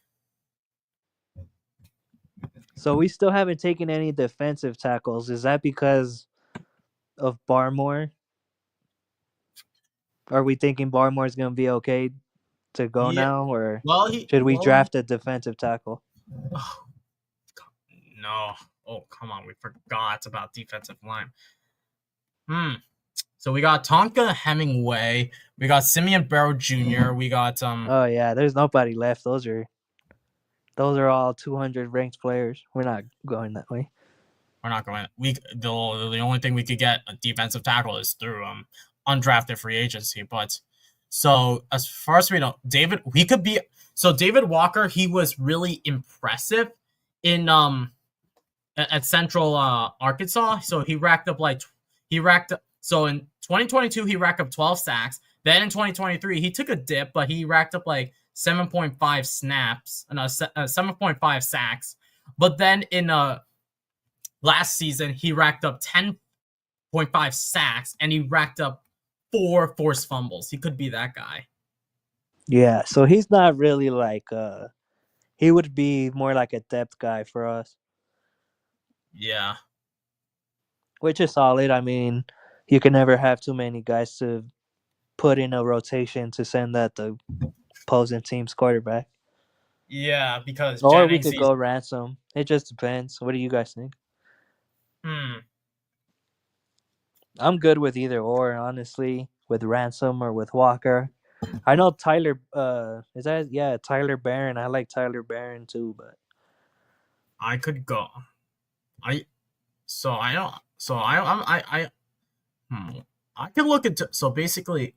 So we still haven't taken any defensive tackles. Is that because of Barmore? Are we thinking Barmore is going to be okay to go Yeah. now, or Well, should we draft a defensive tackle? oh, no. Oh, come on. We forgot about defensive line. So we got Tonka Hemingway. We got Simeon Barrow Jr. We got Oh yeah, there's nobody left. Those are all 200 ranked players. We're not going that way. we're not going. The only thing we could get a defensive tackle is through undrafted free agency. But so as far as we know, David Walker, he was really impressive in at Central Arkansas. So he racked up so in 2022 he racked up 12 sacks. Then in 2023 he took a dip, but he racked up like 7.5 snaps and 7.5 sacks. But then in last season he racked up 10.5 sacks and he racked up 4 forced fumbles. He could be that guy. Yeah, so he's not really like he would be more like a depth guy for us. Yeah. Which is solid. I mean, you can never have too many guys to put in a rotation to send at the opposing team's quarterback. Yeah, because Or we Jennings could go Ransom. It just depends. What do you guys think? I'm good with either or, honestly, with Ransom or with Walker. I know Tyler Tyler Barron. I like Tyler Barron too, but I could go. I so I don't so I could look into so basically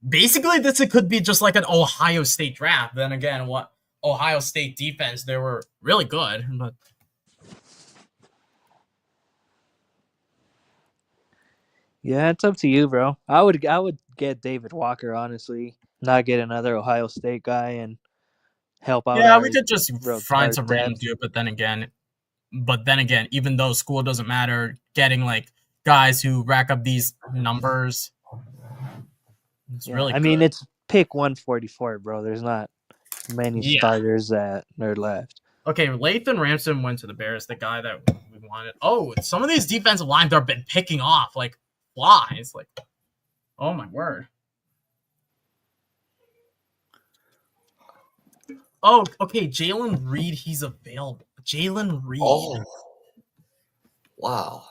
this it could be just like an Ohio State draft. Then again, what Ohio State defense, they were really good, but yeah, it's up to you, bro. I would get David Walker, honestly. Not get another Ohio State guy and help out yeah, we our could just find our some random depth. dude. But then again, even though school doesn't matter, getting like guys who rack up these numbers, it's Yeah, really I mean good. it's pick 144, bro. There's not many Yeah. starters that are left. Okay, Lathan Ransom went to the Bears, the guy that we wanted. Oh, some of these defensive lines have been picking off like flies. Like, oh my word. Oh, okay, Jalen Reed, he's available. Jalen Reed. Oh, wow.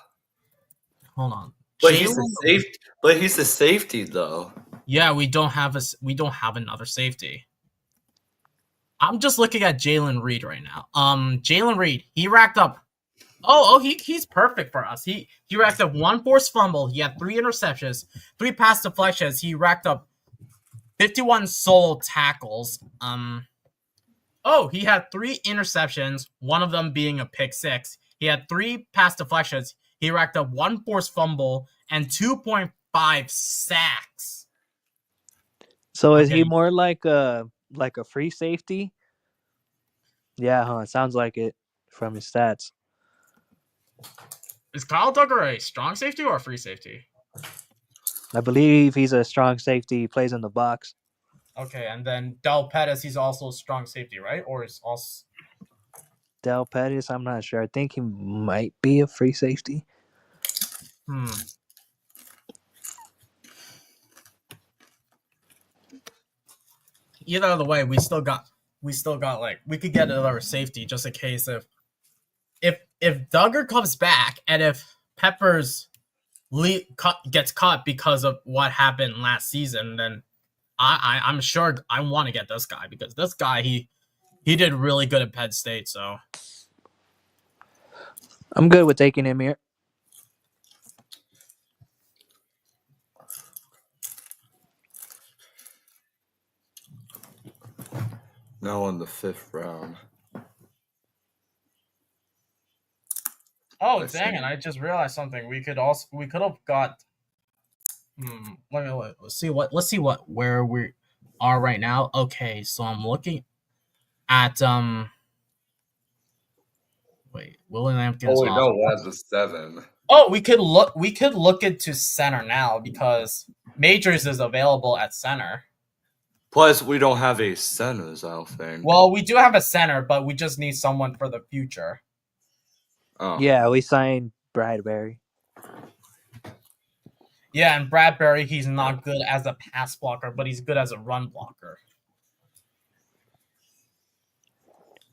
Hold on. But he's a Jalen. safety. But he's a safety though. Yeah, we don't have another safety. I'm just looking at Jalen Reed right now. Jalen Reed, he racked up. He's perfect for us. He racked up 1 forced fumble. He had 3 interceptions, 3 pass deflections. He racked up 51 solo tackles. He had 3 interceptions, one of them being a pick 6. He had 3 pass deflections. He racked up 1 forced fumble and 2.5 sacks. So is he Okay. more like a free safety? Yeah, huh? Sounds like it from his stats. Is Kyle Tucker a strong safety or a free safety? I believe he's a strong safety. He plays in the box. Okay, and then Del Pettis, he's also a strong safety, right? Or is also Del Pettis, I'm not sure. I think he might be a free safety. Either the way, we still got like we could get another safety just in case if Duggar comes back and if Peppers gets cut because of what happened last season, then I'm sure I want to get this guy because this guy he did really good at Penn State. So I'm good with taking him here. No, in the 5th round. Oh I dang it! think. I just realized something. We could have got. Let's see where we are right now. Okay, so I'm looking at wait, Willie Lampkin's Oh wait, off. no, that's the 7. Oh, we could look into center now because Majors is available at center. Plus, we don't have a centers, I don't think. Well, we do have a center, but we just need someone for the future. Oh. Yeah, we signed Bradbury. Yeah, and Bradbury, he's not good as a pass blocker, but he's good as a run blocker.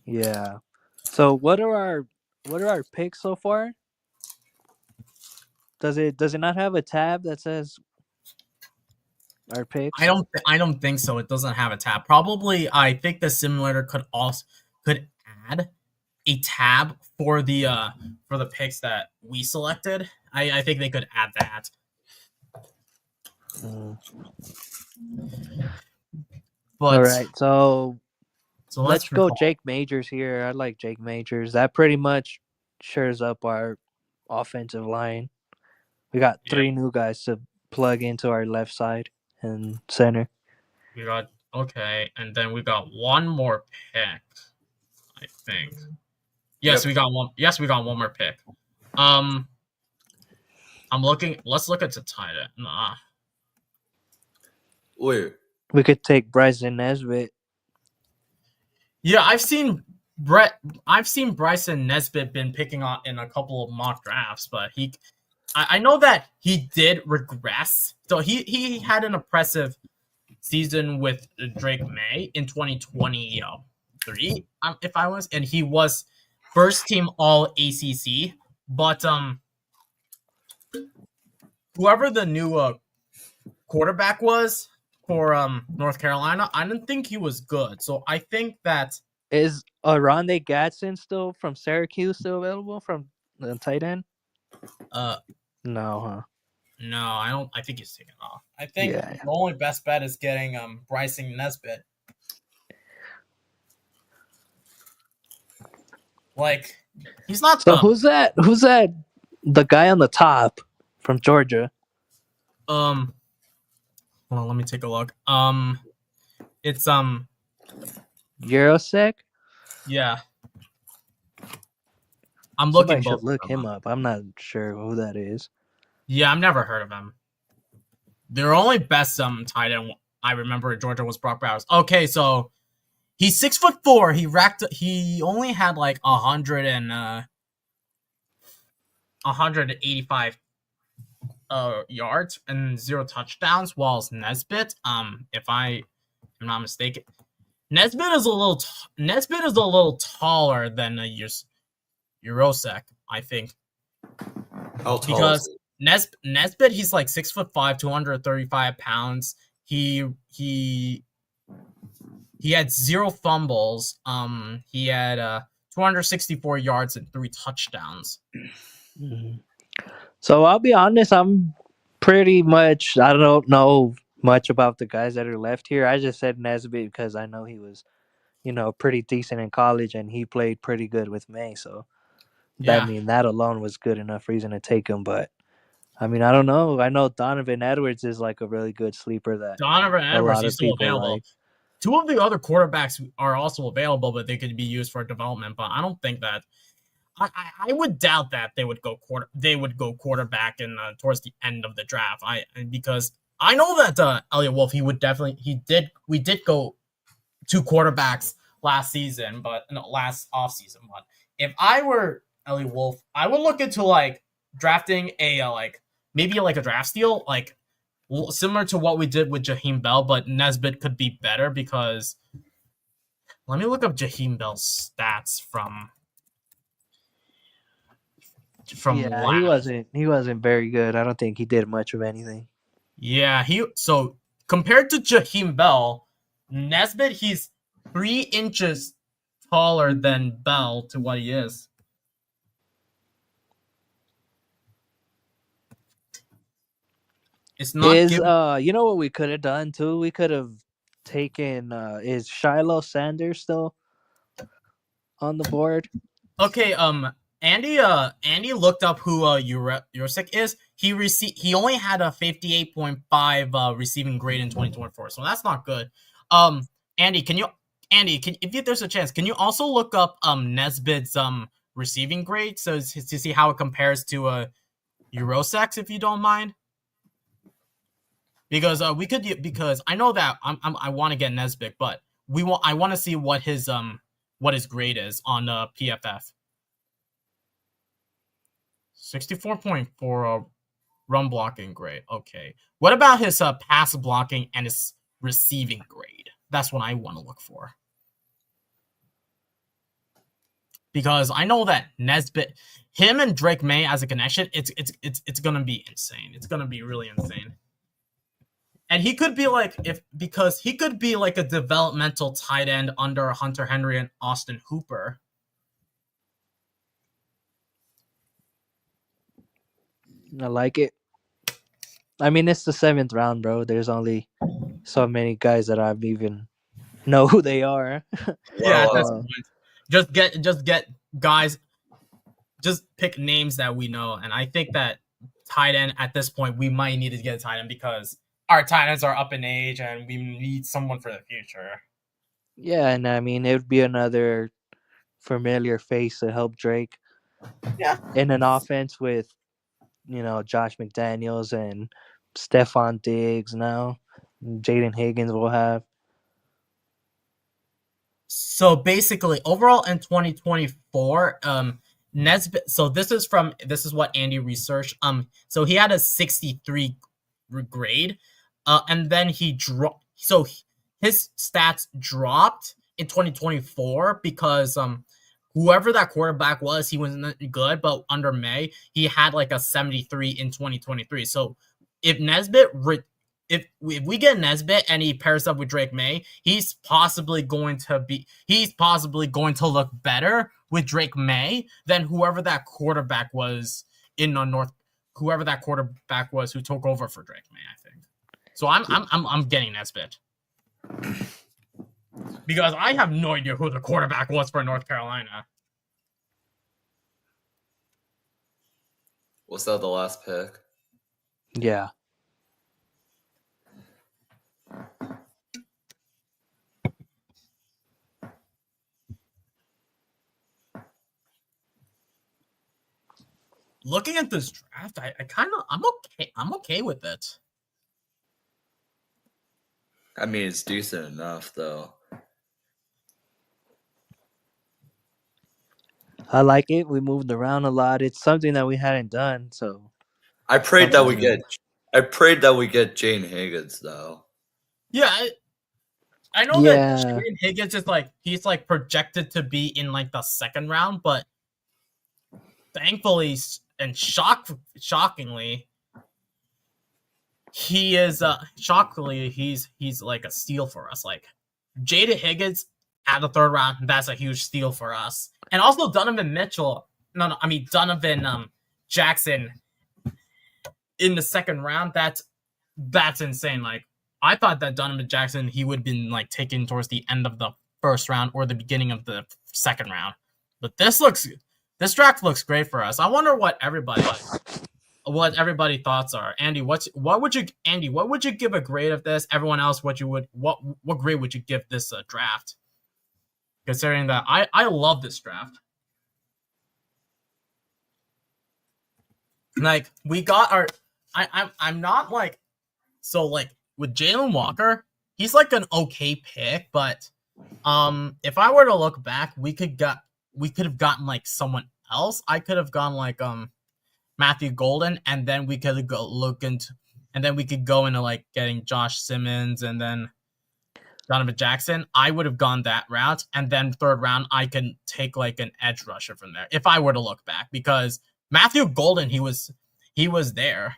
Yeah. So what are our picks so far? Does it not have a tab that says our picks? I don't think so. It doesn't have a tab. Probably I think the simulator could add a tab for the picks that we selected. I think they could add that. Mm. But All right. So so let's let's go recall. Jake Majors here. I like Jake Majors. That pretty much shores up our offensive line. We got Yeah, three new guys to plug into our left side and center. we got okay, and then we got one more pick. I think. Yes, Yep. we got one. Yes, we got one more pick. Um, I'm looking. Let's look at the tight end. Nah. Wait. We could take Bryson Nesbitt. Yeah, I've seen Bryson Nesbitt been picking on in a couple of mock drafts, but I know that he did regress. So he had an impressive season with Drake May in 2023, if I was, and he was first team All ACC. But whoever the new quarterback was for North Carolina, I didn't think he was good. So I think that Is Rondé Gadsden still from Syracuse still available from the tight end? uh No, huh? no, I don't. I think he's taken off. I think Yeah. the only best bet is getting Bryson Nesbitt. Like he's not So the who's that? Who's that? The guy on the top from Georgia. hold on, let me take a look. It's Eurosec? yeah. I'm looking Somebody both should of look them him up. up. I'm not sure who that is. Yeah, I've never heard of him. Their only best tight end I remember at Georgia was Brock Bowers. Okay, so he's 6'4". He only had like 185 yards and 0 touchdowns, whilst Nesbitt, if I am not mistaken, Nesbitt is a little taller than Eurosec, I think, How tall is because he? Nesbitt, he's like 6'5", 235 pounds. He had 0 fumbles. He had 264 yards and 3 touchdowns. Mhm. So I'll be honest, I'm pretty much I don't know much about the guys that are left here. I just said Nesbitt because I know he was, pretty decent in college and he played pretty good with May. So Yeah, that alone was good enough reason to take him. But I mean, I don't know. I know Donovan Edwards is like a really good sleeper that Donovan a Edwards, lot he's of still people available. like. 2 of the other quarterbacks are also available, but they could be used for development. But I don't think that. I would doubt that they would go quarterback in towards the end of the draft. Because I know that Elliot Wolf, we did go 2 quarterbacks last season, but no, last offseason. But if I were Elliot Wolf, I would look into like drafting a like maybe like a draft steal, like similar to what we did with Jaheim Bell, but Nesbitt could be better because let me look up Jaheim Bell's stats from Yeah, he last. wasn't very good. I don't think he did much of anything. Yeah, so compared to Jaheim Bell, Nesbitt, he's 3 inches taller than Bell to what he is. It's not Is giving. you know what we could have done too? We could have taking is Shiloh Sanders still on the board? Okay, Andy looked up who Jurisic is. He only had a 58.5 receiving grade in 2024, so that's not good. Um, Andy, if there's a chance, can you also look up Nesbitt's receiving grade so to see how it compares to Jurisic, if you don't mind? Because because I know that I want to get Nesbitt, but I want to see what his grade is on PFF. 64.4 run blocking grade. Okay. What about his pass blocking and his receiving grade? That's what I want to look for. Because I know that Nesbitt, him and Drake May as a connection, it's gonna be insane. It's gonna be really insane. And he could be like because he could be like a developmental tight end under Hunter Henry and Austin Hooper. I like it. I mean, it's the 7th round, bro. There's only so many guys that I've even know who they are. Yeah, that's Well, just get guys. Just pick names that we know, and I think that tight end at this point we might need to get a tight end because our tight ends are up in age and we need someone for the future. Yeah, and I mean, it would be another familiar face to help Drake Yeah. in an offense with, Josh McDaniels and Stephon Diggs now. Jaden Higgins will have. So basically, overall in 2024, Nesbitt. So this is what Andy researched. So he had a 63 grade, and then he dropped. So his stats dropped in 2024 because whoever that quarterback was, he wasn't good. But under May, he had like a 73 in 2023. So if Nesbitt if we get Nesbitt and he pairs up with Drake May, he's possibly going to look better with Drake May than whoever that quarterback was in the North, whoever that quarterback was who took over for Drake May, I think. So I'm getting Nesbitt because I have no idea who the quarterback was for North Carolina. was that the last pick? Yeah. Looking at this draft, I'm okay with it. I mean, it's decent enough, though. I like it. We moved around a lot. It's something that we hadn't done, so I prayed that we get Jane Higgins, though. Yeah, I know that Yeah. Jaden Higgins is he's projected to be in like the second round, but thankfully and shockingly, he is he's like a steal for us. Like Jada Higgins at the third round, that's a huge steal for us. And also Donovan Jackson in the second round. That's insane. Like I thought that Donovan Jackson he would have been like taken towards the end of the first round or the beginning of the second round. But this draft looks great for us. I wonder what everybody's thoughts are. Andy, what would you give a grade of this? Everyone else, what grade would you give this draft? Considering that I love this draft. Like we got our I'm not like so like with Jalen Walker, he's like an okay pick, but if I were to look back, we could have gotten like someone else. I could have gone like Matthew Golden, and then we could go into like getting Josh Simmons and then Donovan Jackson. I would have gone that route, and then third round I can take like an edge rusher from there if I were to look back because Matthew Golden he was there.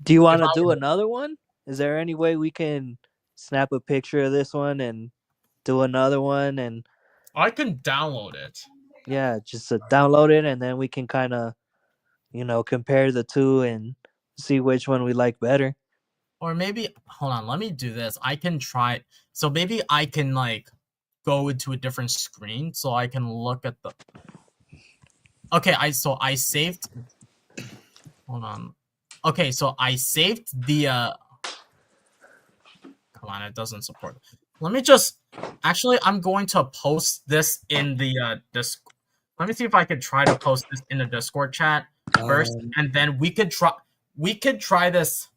Do you want to do another one? Is there any way we can snap a picture of this one and do another one? And I can download it. Yeah, just download it, and then we can kind of, compare the two and see which one we like better. Or maybe hold on, let me do this. I can try. So maybe I can like go into a different screen so I can look at the. Okay, I saved. Hold on. Okay, so I saved the. Come on, it doesn't support. Let me just. Actually, I'm going to post this in the Discord. Let me see if I could try to post this in the Discord chat first, and then we could try. We could try this.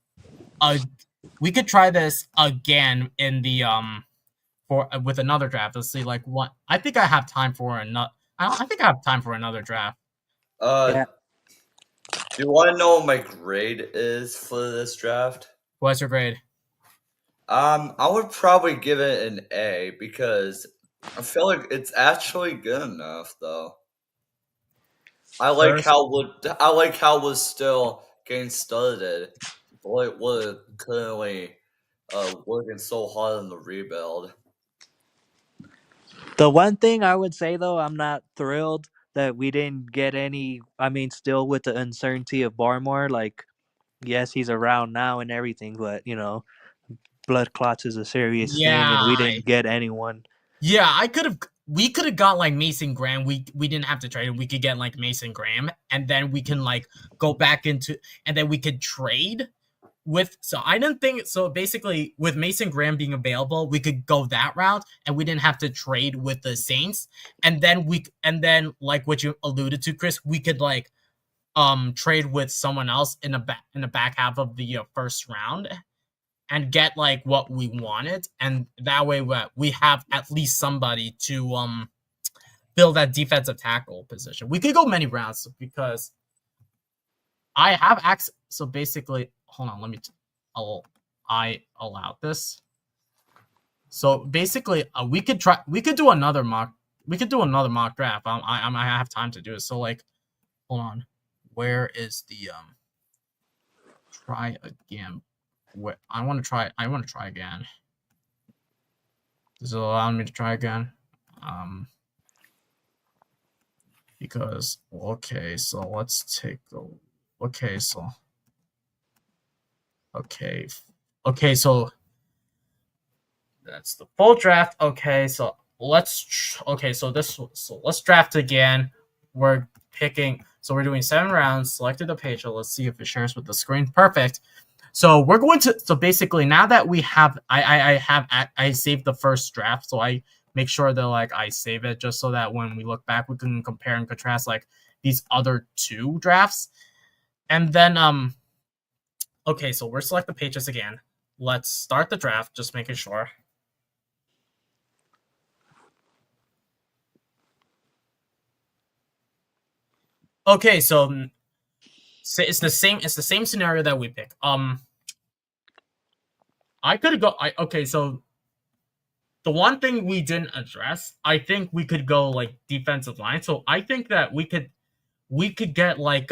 We could try this again in the for with another draft. Let's see, like what I think I have time for another. I think I have time for another draft. Yeah. Do you want to know what my grade is for this draft? What's your grade? I would probably give it an A because I feel like it's actually good enough, though. I like First, how it was still getting started. Boy, we're currently working so hard on the rebuild. The one thing I would say though, I'm not thrilled that we didn't get any. I mean, still with the uncertainty of Barmore, like yes, he's around now and everything, but blood clots is a serious thing, and we yeah, didn't get anyone. yeah. I could have. We could have got like Mason Graham. We didn't have to trade him. We could get like Mason Graham, and then we can like go back into, and then we could trade with. So I didn't think so. Basically, with Mason Graham being available, we could go that route, and we didn't have to trade with the Saints. And then like what you alluded to, Chris, we could like trade with someone else in the back half of the first round and get like what we wanted, and that way we have at least somebody to build that defensive tackle position. We could go many rounds because I have access. So basically, hold on, let me. I allowed this. So basically, we could try. We could do another mock. We could do another mock draft. I have time to do it. So like, hold on. Where is the try again? What I want to try. I want to try again. Does it allow me to try again? Because okay, so let's take a. Okay, so. Okay, so that's the full draft. Okay, so let's draft again. We're picking. So we're doing 7 rounds. Selected the page. So let's see if it shares with the screen. Perfect. So we're going to. So basically, now that we have, I saved the first draft. So I make sure that like I save it just so that when we look back, we can compare and contrast like these other 2 drafts, and then Okay, so we're select the pages again. Let's start the draft, just making sure. Okay, so it's the same scenario that we pick. I could go. Okay, so the one thing we didn't address, I think we could go like defensive line. So I think that we could get like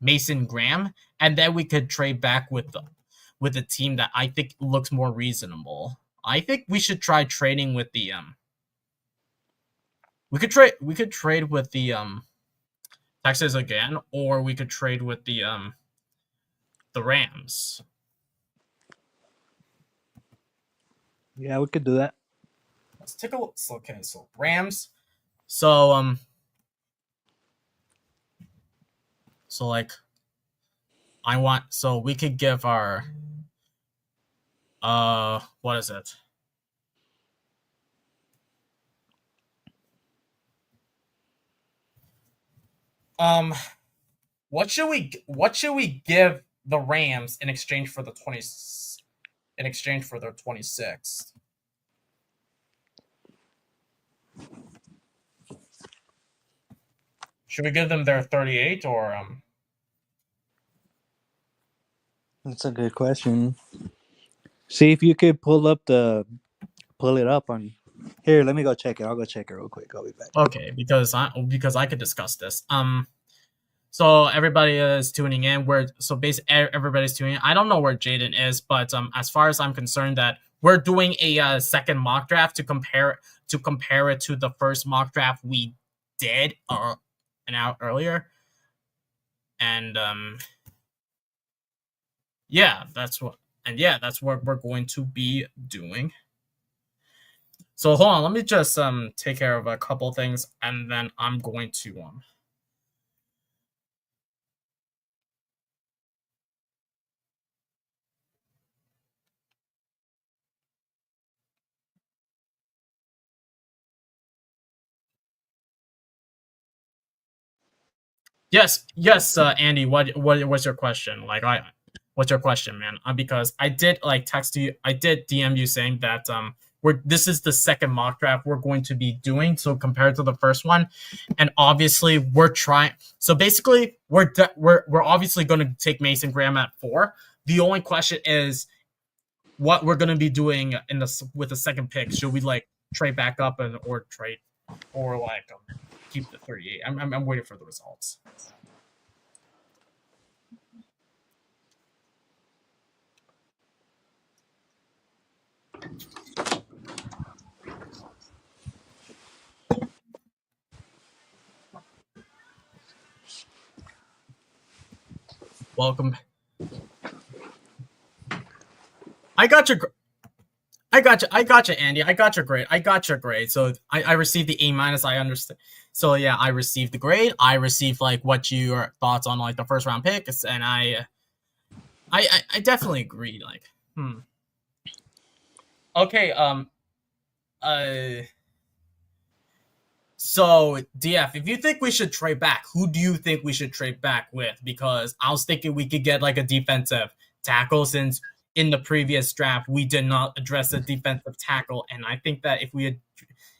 Mason Graham, and then we could trade back with a team that I think looks more reasonable. I think we should try trading with the we could trade with the Texas again, or we could trade with the Rams. Yeah, we could do that. Let's take a look. Okay, so Rams. So so like I want, so we could give our what is it? What should we give the Rams in exchange for the 26th? Should we give them their 38 or That's a good question. See if you could pull it up on. Here, let me go check it. I'll go check it real quick. I'll be back. Okay, because I could discuss this. So everybody is tuning in. Basically everybody's tuning in. I don't know where Jaden is, but as far as I'm concerned, that we're doing a second mock draft to compare it to the first mock draft we did an hour earlier, and yeah, that's what. And yeah, that's what we're going to be doing. So hold on, let me just take care of a couple things, and then I'm going to yes, Andy. What's your question? What's your question, man? Because I did like text you, I did DM you saying that this is the second mock draft we're going to be doing. So compared to the first one, and obviously we're trying. So basically, we're obviously going to take Mason Graham at 4. The only question is what we're going to be doing in the with the second pick. Should we like trade back up or trade or like keep the 38? I'm waiting for the results. Welcome. I got your. I got you. I got you, Andy. I got your grade. I got your grade. So I received the A minus. I understand. So yeah, I received the grade. I received like what your thoughts on like the first round picks, and I definitely agree. Like, okay. Uh. So DF, if you think we should trade back, who do you think we should trade back with? Because I was thinking we could get like a defensive tackle since in the previous draft we did not address a defensive tackle, and I think that if we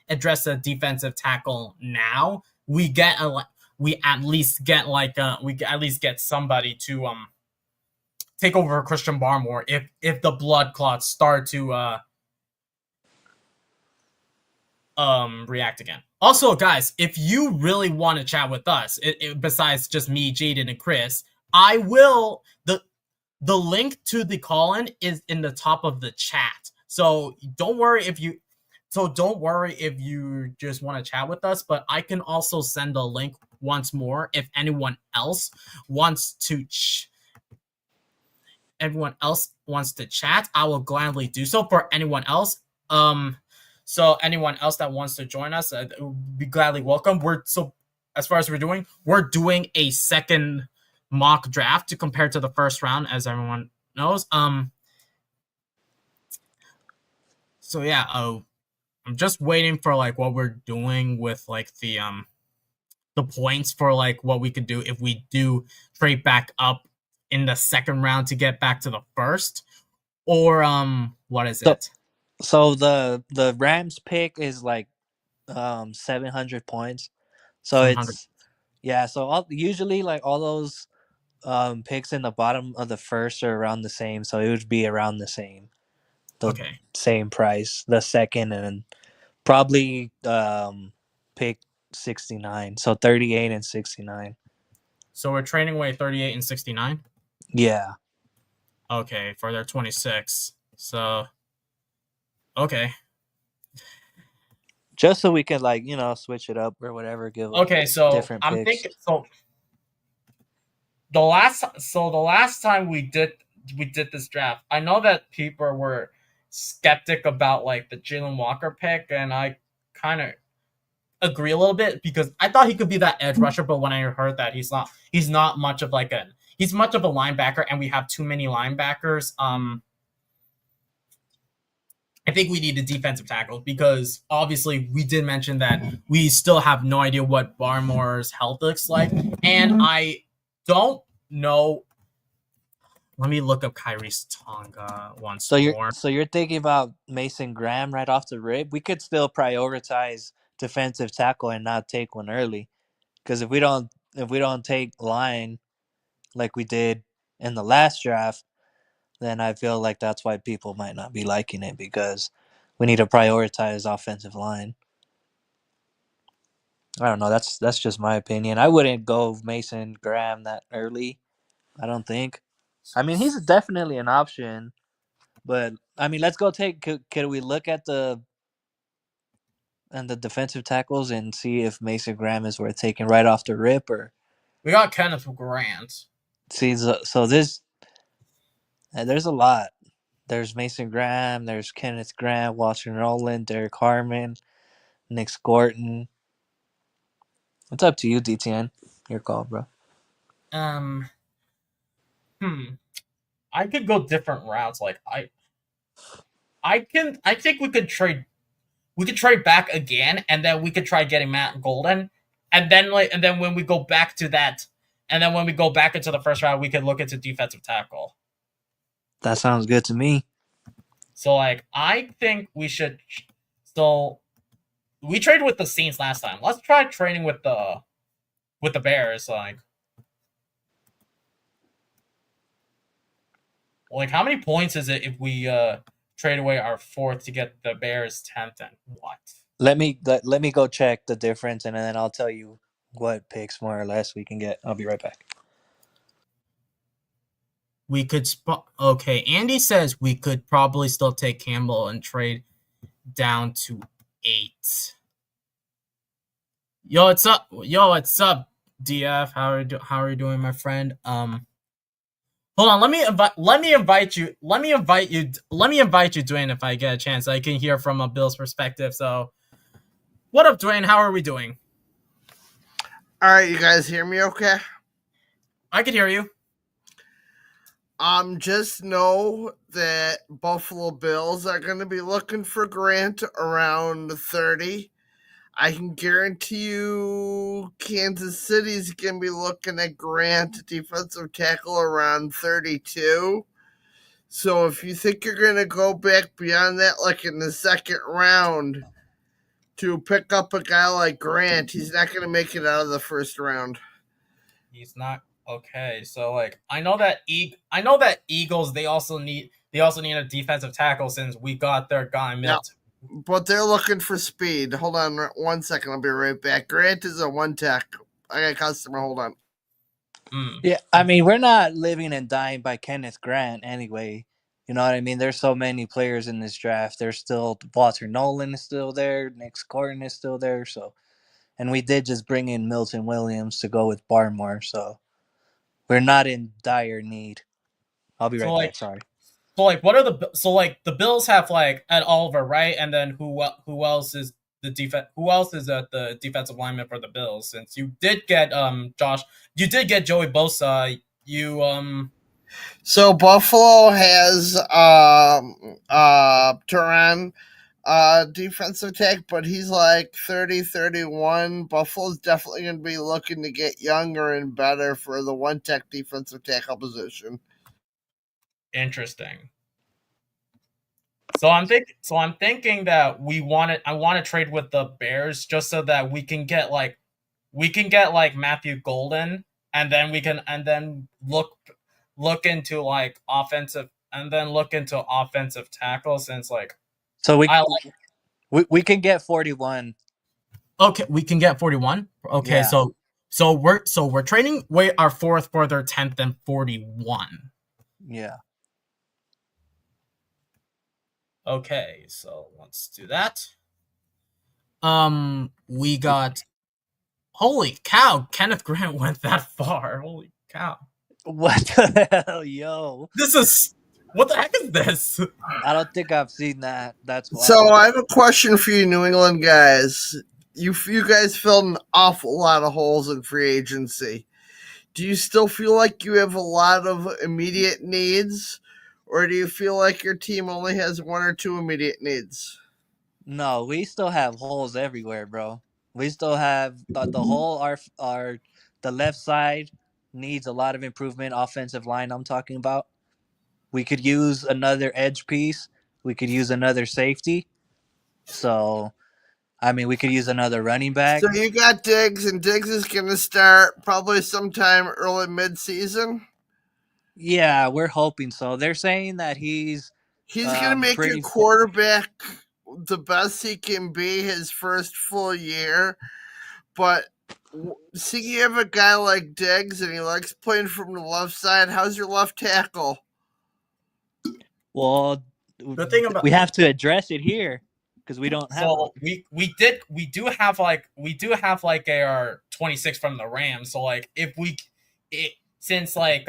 address a defensive tackle now, we at least get somebody to take over Christian Barmore if the blood clots start to react again. Also, guys, if you really want to chat with us, besides just me, Jaden, and Chris, I will the link to the call-in is in the top of the chat. So don't worry if you just want to chat with us, but I can also send a link once more if anyone else wants to chat. I will gladly do so. For anyone else, so anyone else that wants to join us, would be gladly welcome. As far as we're doing a second mock draft to compare to the first round, as everyone knows. So yeah, I'm just waiting for like what we're doing with like the points for like what we could do if we do trade back up in the second round to get back to the first, or what is it? So the Rams pick is like 700 points. So 700. it's so usually like all those picks in the bottom of the first are around the same, so it would be around the same. Okay. Same price. The second and probably pick 69. So 38 and 69. So we're trading away 38 and 69. Yeah. Okay, for their 26. So okay. Just so we can like, switch it up or whatever, give Okay, so different I'm picks. thinking the last time we did this draft, I know that people were skeptic about like the Jalen Walker pick, and I kind of agree a little bit because I thought he could be that edge rusher, but when I heard that he's not much of like he's much of a linebacker, and we have too many linebackers. I think we need a defensive tackle because obviously we did mention that we still have no idea what Barmore's health looks like, and I don't know. Let me look up Kyrie's Tonga once more. So you're thinking about Mason Graham right off the rip? We could still prioritize defensive tackle and not take one early, because if we don't take line like we did in the last draft, then I feel like that's why people might not be liking it, because we need to prioritize offensive line. I don't know. That's just my opinion. I wouldn't go Mason Graham that early. I don't think. I mean, he's definitely an option, but I mean, let's go take. Could we look at the defensive tackles and see if Mason Graham is worth taking right off the rip, or We got Kenneth Grant. see? So this there's a lot. There's Mason Graham. There's Kenneth Grant, Walter Nolan, Derek Harmon, Nick Scorton. It's up to you, DTN. Your call, bro. Um, hmm. I could go different routes. Like I think we could trade back again, and then we could try getting Matt Golden, and then when we go back to that, and then when we go back into the first round, we could look into defensive tackle. That sounds good to me. So like I think we should. So we traded with the Saints last time. Let's try trading with the Bears. Like how many points is it if we trade away our fourth to get the Bears 10th and what? Let me go check the difference, and then I'll tell you what picks more or less we can get. I'll be right back. We could okay. Andy says we could probably still take Campbell and trade down to 8. Yo, what's up? Yo, what's up, DF? How are you doing, my friend? Hold on. Let me invite you, Dwayne, if I get a chance. I can hear from a Bill's perspective. So, what up, Dwayne? How are we doing? All right, you guys hear me okay? I can hear you. Just know that Buffalo Bills are going to be looking for Grant around 30. I can guarantee you Kansas City's going to be looking at Grant, defensive tackle, around 32. So if you think you're going to go back beyond that, like in the second round, to pick up a guy like Grant, he's not going to make it out of the first round. He's not okay. So like I know that Eagles they also need a defensive tackle since we got their guy Milt. But they're looking for speed. Hold on 1 second. I'll be right back. Grant is a one tech. I got a customer. Hold on. Yeah, I mean, we're not living and dying by Kenneth Grant anyway. You know what I mean? There's so many players in this draft. There's still Walter Nolan is still there. Nick Scorton is still there. So, and we did just bring in Milton Williams to go with Barmore. So we're not in dire need. I'll be So right like back. Sorry. what are the Bills have like Ed Oliver, right? And then who else is who else is at the defensive lineman for the Bills? Since you did get you did get Joey Bosa, So Buffalo has Turan defensive tech, but he's like 30, 31. Buffalo's definitely going to be looking to get younger and better for the one tech defensive tackle position. interesting. So I'm thinking that I want to trade with the Bears just so that we can get like Matthew Golden, and then look into like offensive tackle since like So I like we can get 41. okay, we can get 41. Okay, Yeah. so we're trading away our fourth for their 10th and 41. Yeah. Okay, so let's do that. We got holy cow, Kenneth Grant went that far. Holy cow. What the hell, yo? This is what the heck is this? I don't think I've seen that. That's So wild. I have a question for you, New England guys. You guys filled an awful lot of holes in free agency. Do you still feel like you have a lot of immediate needs, or do you feel like your team only has one or two immediate needs? No, we still have holes everywhere, bro. We still have the whole our the left side needs a lot of improvement. Offensive line, I'm talking about. We could use another edge piece. We could use another safety. So, I mean, we could use another running back. So you got Diggs, and Diggs is going to start probably sometime early mid-season. Yeah, we're hoping so. They're saying that he's He's going to make your quarterback the best he can be his first full year. But see, you have a guy like Diggs, and he likes playing from the left side. How's your left tackle? Well, The thing about we have to address it here because we don't have one. so we do have like our 26 from the Rams. So like if we it since like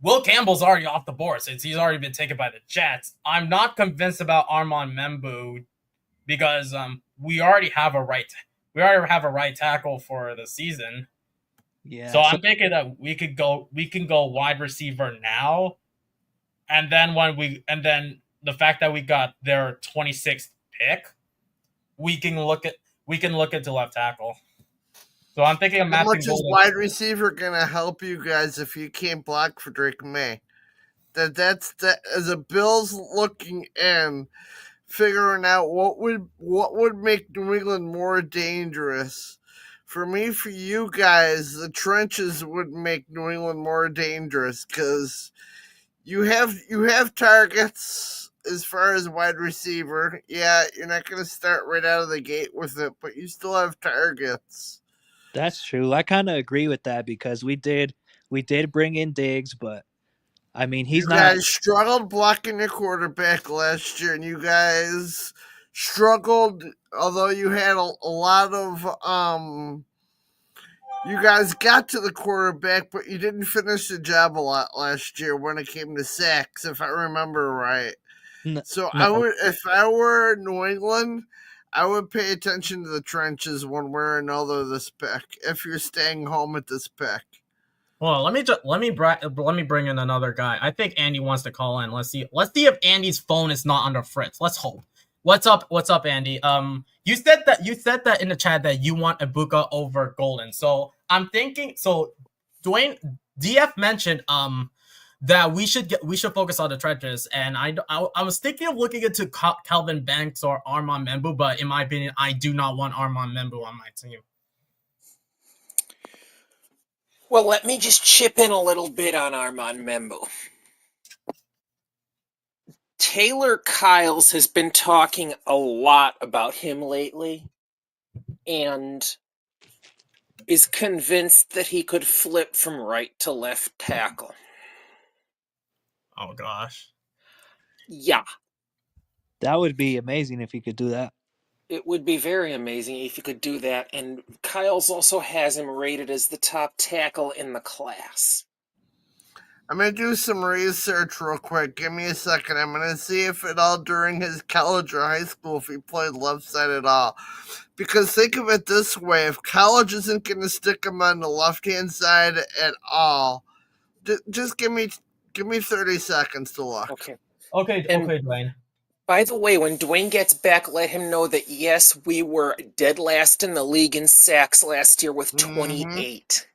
Will Campbell's already off the board since he's already been taken by the Jets. I'm not convinced about Armand Membu because we already have a right tackle for the season. Yeah. So I'm thinking that we can go wide receiver now, and then the fact that we got their 26th pick, we can look at the left tackle. So I'm thinking of How Matthew much is Golden. wide receiver gonna help you guys if you can't block for Drake May? That's as a Bills looking in, figuring out what would make New England more dangerous. For me, for you guys, the trenches would make New England more dangerous because you have targets as far as wide receiver. Yeah, you're not going to start right out of the gate with it, but you still have targets. That's true. I kind of agree with that because we did bring in Diggs, but I mean he's You not. guys struggled blocking your quarterback last year, and you guys struggled, although you had a lot of you guys got to the quarterback, but you didn't finish the job a lot last year when it came to sacks, if I remember right. So I No. would, if I were New England, I would pay attention to the trenches one way or another this pick. If you're staying home at this pick, Well, let me bring in another guy. I think Andy wants to call in. Let's see if Andy's phone is not under Fritz. Let's hope. What's up? What's up, Andy? You said that in the chat that you want Ibuka over Golden. So I'm thinking. So Dwayne DF mentioned that we should focus on the trenches, and I was thinking of looking into Calvin Banks or Armand Membu, but in my opinion, I do not want Armand Membu on my team. Well, let me just chip in a little bit on Armand Membu. Taylor Kyles has been talking a lot about him lately and is convinced that he could flip from right to left tackle. Oh gosh. Yeah. That would be amazing if he could do that. It would be very amazing if you could do that, and Kyles also has him rated as the top tackle in the class. I'm gonna do some research real quick. Give me a second. I'm gonna see if at all during his college or high school if he played left side at all. Because think of it this way: if college isn't gonna stick him on the left hand side at all, just give me 30 seconds to look. Okay. Okay, And Dwayne. by the way, when Dwayne gets back, let him know that yes, we were dead last in the league in sacks last year with 28.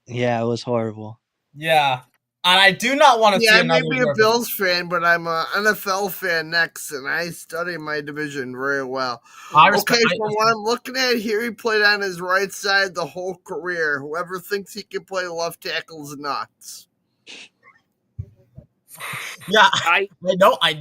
Yeah, it was horrible. Yeah. And I do not want to see Yeah, I may another be year a of Bills fan, but I'm an NFL fan next, and I study my division very well. Okay, from what I'm looking at here, he played on his right side the whole career. Whoever thinks he can play left tackle is nuts. Yeah, I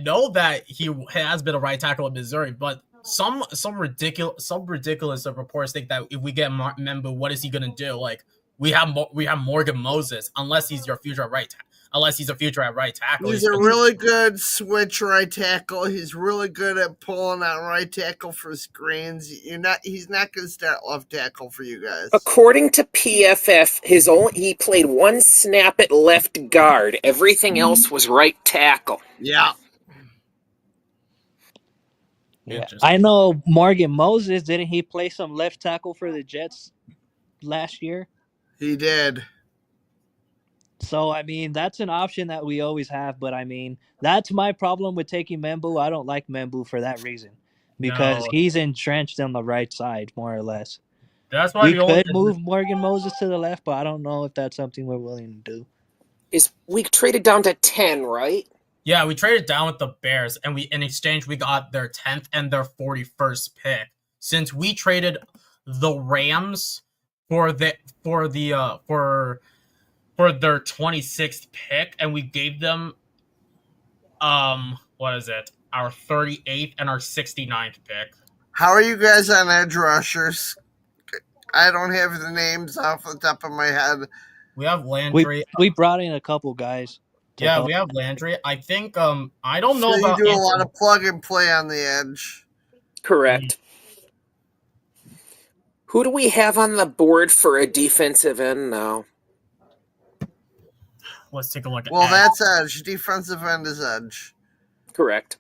know that he has been a right tackle in Missouri, but some ridiculous reports think that if we get Membu, what is he gonna do? Like we have Morgan Moses, unless he's a future at right tackle. He's a really good switch right tackle. He's really good at pulling on right tackle for screens. He's not going to start left tackle for you guys. According to PFF, he played one snap at left guard. Everything else was right tackle. Yeah. Yeah, I know Morgan Moses. Didn't he play some left tackle for the Jets last year? He did. So, I mean, that's an option that we always have. But, I mean, that's my problem with taking Membu. I don't like Membu for that reason. Because he's entrenched on the right side, more or less. That's why we could move Morgan Moses to the left, but I don't know if that's something we're willing to do. We traded down to 10, right? Yeah, we traded down with the Bears, and in exchange we got their 10th and their 41st pick. Since we traded the Rams for their 26th pick, and we gave them what is it? Our 38th and our 69th pick. How are you guys on edge rushers? I don't have the names off the top of my head. We have Landry. We brought in a couple guys. Yeah, we have Landry. I think I don't know so about. You do a lot of plug and play on the edge. Correct. Who do we have on the board for a defensive end now? let's take a look at Well, edge. that's edge. Defensive end is edge. Correct.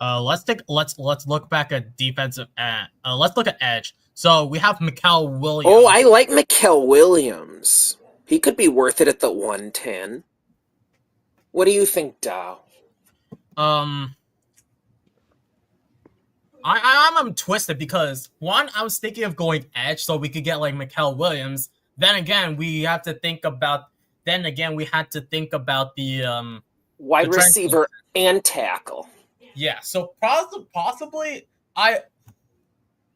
Let's look back at defensive end. Let's look at edge. So we have Mikael Williams. Oh, I like Mikael Williams. He could be worth it at the 110. What do you think, Dow? I'm twisted because one, I was thinking of going edge so we could get like Mikael Williams. Then again, we have to think about. Then again, we had to think about the Wide the receiver and tackle. Yeah, so possibly I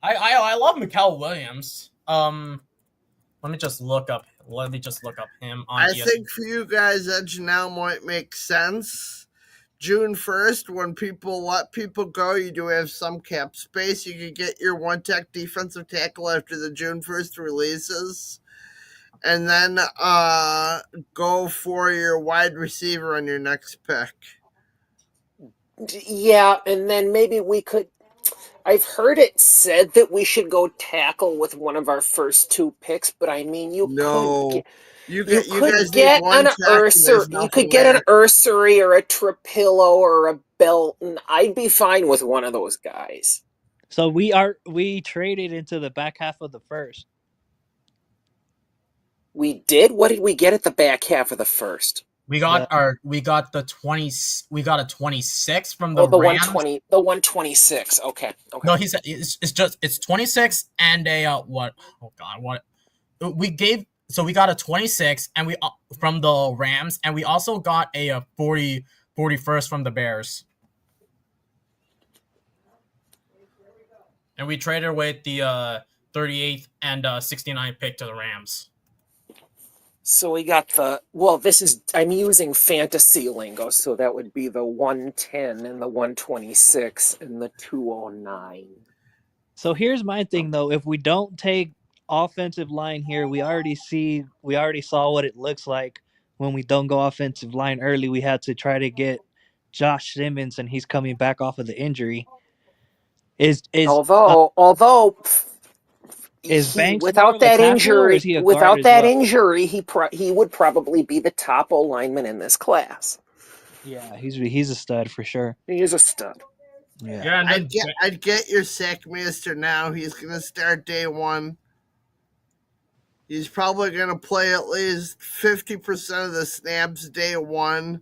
love Mikael Williams. Let me just look up him on I ESPN. think for you guys, edge now might make sense. June 1st, when people let people go, you do have some cap space. You could get your one tech defensive tackle after the June 1st releases. And then go for your wide receiver on your next pick. Yeah, and then maybe we could. I've heard it said that we should go tackle with one of our first 2 picks, but I mean, you could get an Ursary or a Trapillo or a Belton. I'd be fine with one of those guys. So we traded into the back half of the first. We did? What did we get at the back half of the first? We got a 26 from the Rams. 126. Okay. No, he said it's 26 and a what? Oh God, what? We got a 26 and we from the Rams, and we also got a 41st from the Bears. And we traded with the 38th and 69th pick to the Rams. So we got I'm using fantasy lingo, so that would be the 110 and the 126 and the 209. So here's my thing though, if we don't take offensive line here, we already saw what it looks like when we don't go offensive line early. We had to try to get Josh Simmons, and he's coming back off of the injury. Although Banks without that injury, he would probably be the top O lineman in this class. Yeah, he's a stud for sure. He is a stud. Yeah, I'd get your Sackmaster now. He's gonna start day 1. He's probably gonna play at least 50% of the snaps day 1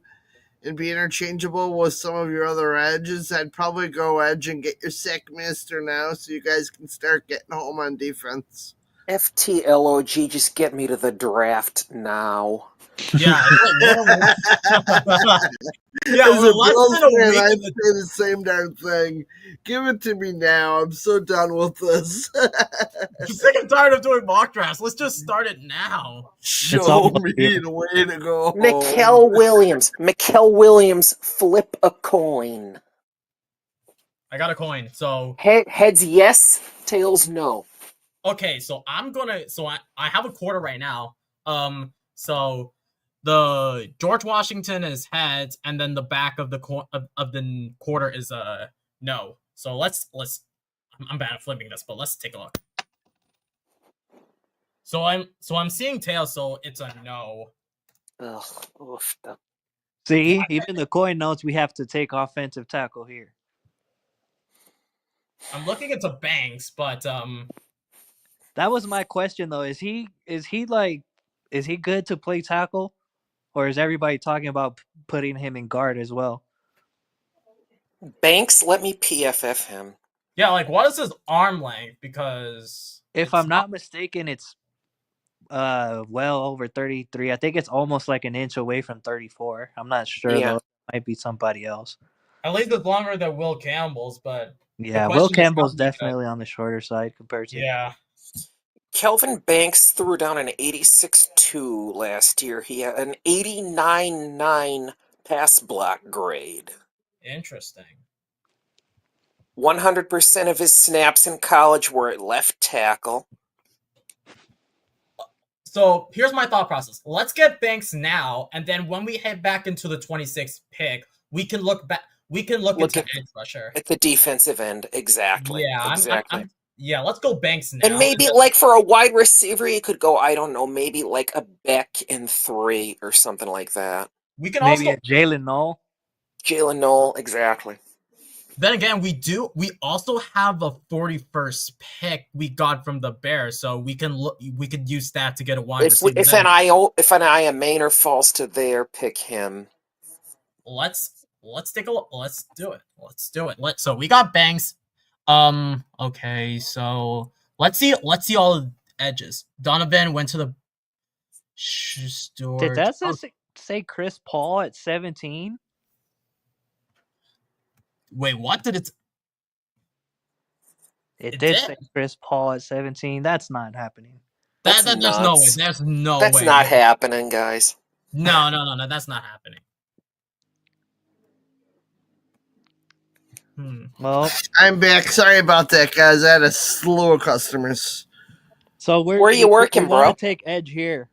and be interchangeable with some of your other edges. I'd probably go edge and get your Sackmaster now so you guys can start getting home on defense. FTLOG, just get me to the draft now. Yeah. Yeah, as a Bills fan, I'd say the same darn thing. Give it to me now. I'm so done with this. I'm sick and tired of doing mock drafts. Let's just start it now. Show me the way to go. Mikael Williams, flip a coin. I got a coin. So heads yes, tails no. Okay, so I have a quarter right now. So the George Washington is heads, and then the back of the quarter is no. So let's I'm bad at flipping this, but let's take a look. So I'm seeing tails, so it's a no. Ugh. See, even the coin notes we have to take offensive tackle here. I'm looking into Banks, but that was my question though. Is he good to play tackle? Or is everybody talking about putting him in guard as well? Banks, let me PFF him. Yeah, like what is his arm length? Because if I'm not mistaken, it's well over 33. I think it's almost like an inch away from 34. I'm not sure though. It might be somebody else. At least it's longer than Will Campbell's, but yeah, Will Campbell's definitely on the shorter side compared to Kelvin Banks threw down an 86.2 last year. He had an 89.9 pass block grade. Interesting. 100% of his snaps in college were at left tackle. So here's my thought process. Let's get Banks now, and then when we head back into the 26th pick, we can look back. We can look into edge rusher at the defensive end. Exactly. Yeah, exactly. Yeah, let's go Banks now. And maybe like for a wide receiver, you could go, I don't know, maybe like a Beck in 3 or something like that. We can Maybe also a Jalen Noel. Jalen Noel, exactly. then again we also have a 41st pick we got from the Bears, so we could use that to get a wide receiver. If an Aya Maynor falls to there, pick him. Let's take a look. Let's do it. So we got Banks. Okay, so let's see all the edges. Donovan went to the store. Did that say Chris Paul at 17? Wait, what did it? It did say Chris Paul at 17. That's not happening. That's there's nuts. no way. There's no That's way. not happening, guys. No, that's not happening. Well, I'm back. Sorry about that, guys. I had a slew of customers. so where are you working, we bro? want to take edge here.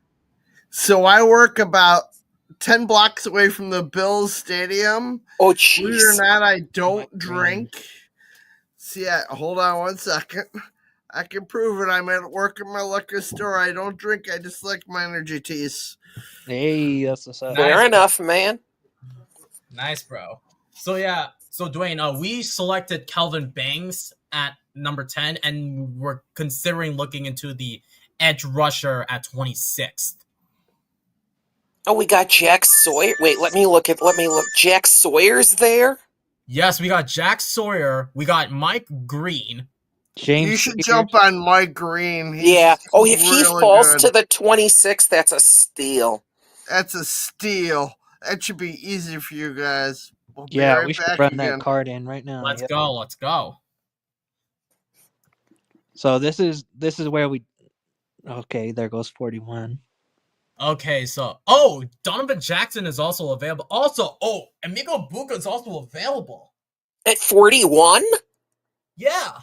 So I work about 10 blocks away from the Bills Stadium. Oh, Believe it or jeez. not, I don't drink. See, hold on one second. I can prove it. I'm at work in my liquor store. I don't drink. I just like my energy teas. Hey, that's what's up. Fair enough, man. Nice, bro. So yeah, so Dwayne, we selected Kelvin Banks at number 10, and we're considering looking into the edge rusher at 26th. Oh, we got Jack Sawyer. Wait, let me look. Jack Sawyer's there? Yes, we got Jack Sawyer. We got Mike Green. James You should Spears. jump on Mike Green. Yeah. Oh, if he really falls good. to the 26th, that's a steal. That's a steal. That should be easy for you guys. We'll be Yeah, right we should back run again. that card in right now. Let's Yep. go. Let's go. So this is where we. Okay, there goes 41. Okay, so Donovan Jackson is also available. Also, Emiko Buka is also available. At 41? Yeah.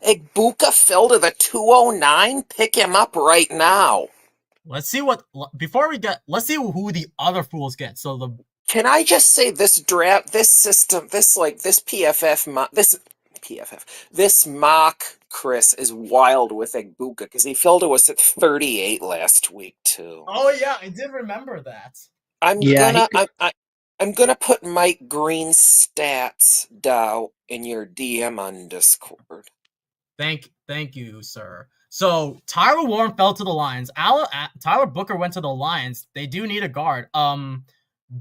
Egbuka fell to the 209. Pick him up right now. Let's see who the other fools get. So Can I just say this draft, this system, this mock Chris is wild with Egbuka because he fell to us at 38 last week too. Oh yeah, I did remember that. I'm gonna put Mike Green's stats down in your DM on Discord. Thank you, sir. So Tyler Warren fell to the Lions. Tyler Booker went to the Lions. They do need a guard.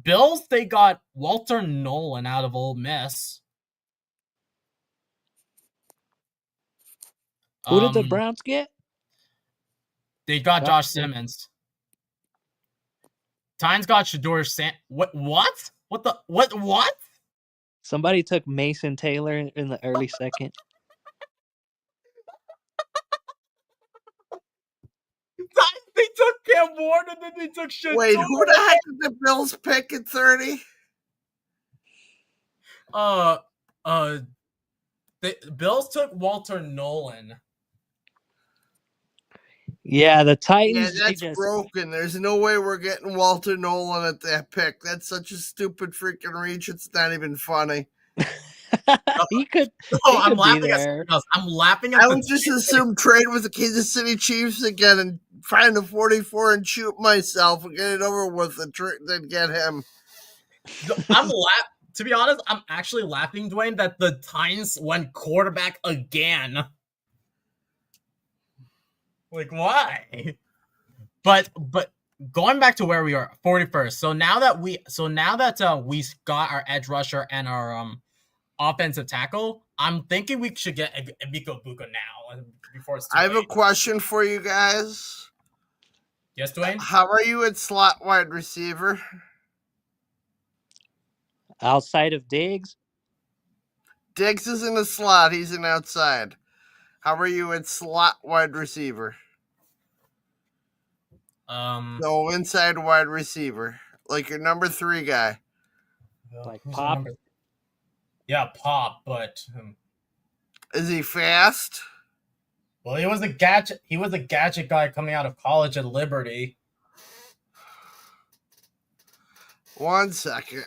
Bills, they got Walter Nolan out of Ole Miss. Who did the Browns get? They got Josh Simmons. Titans got Shador What? What? Somebody took Mason Taylor in the early second. They took Cam Ward and then they took Shador. Wait, who the heck did the Bills pick at 30? The Bills took Walter Nolan. Yeah, the Titans. Yeah, that's broken. There's no way we're getting Walter Nolan at that pick. That's such a stupid freaking reach. It's not even funny. He could. I'm laughing at. I'm laughing at. I would just assume trade with the Kansas City Chiefs again and find a 44 and shoot myself and get it over with and then get him. To be honest, I'm actually laughing, Dwayne, that the Titans went quarterback again. Like, why? But going back to where we are, 41st. So now that we got our edge rusher and our offensive tackle, I'm thinking we should get Emiko Buka now before it's too I have late. a question for you guys. Yes, Dwayne? How are you at slot wide receiver? Outside of Diggs? Diggs is in the slot. He's an outside. How are you at slot wide receiver? So inside wide receiver. Like your number 3 guy. Like Pop? Yeah, Pop, but is he fast? Well, he was a gadget guy coming out of college at Liberty. 1 second.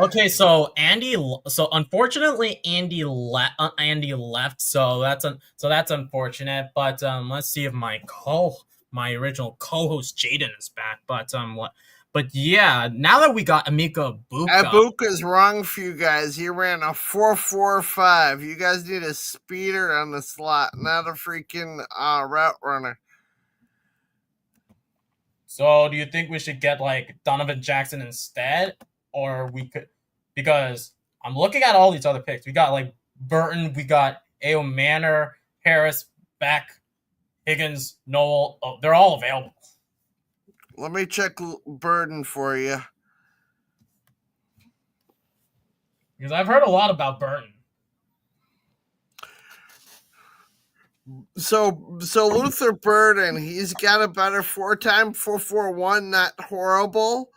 Okay, so Andy. So unfortunately, Andy left. Andy left. So that's unfortunate. But let's see if my original co-host Jaden is back. But what? But yeah, now that we got Amika Buka, Abuka's wrong for you guys. He ran a 4.45. You guys need a speeder on the slot, not a freaking route runner. so do you think we should get like Donovan Jackson instead, or we could? Because I'm looking at all these other picks. We got like Burton. We got Ao Manor, Harris, Beck, Higgins, Noel. Oh, they're all available. Let me check Burden for you. Because I've heard a lot about Burton. So Luther Burden, he's got a better 4-time 4.41, not horrible.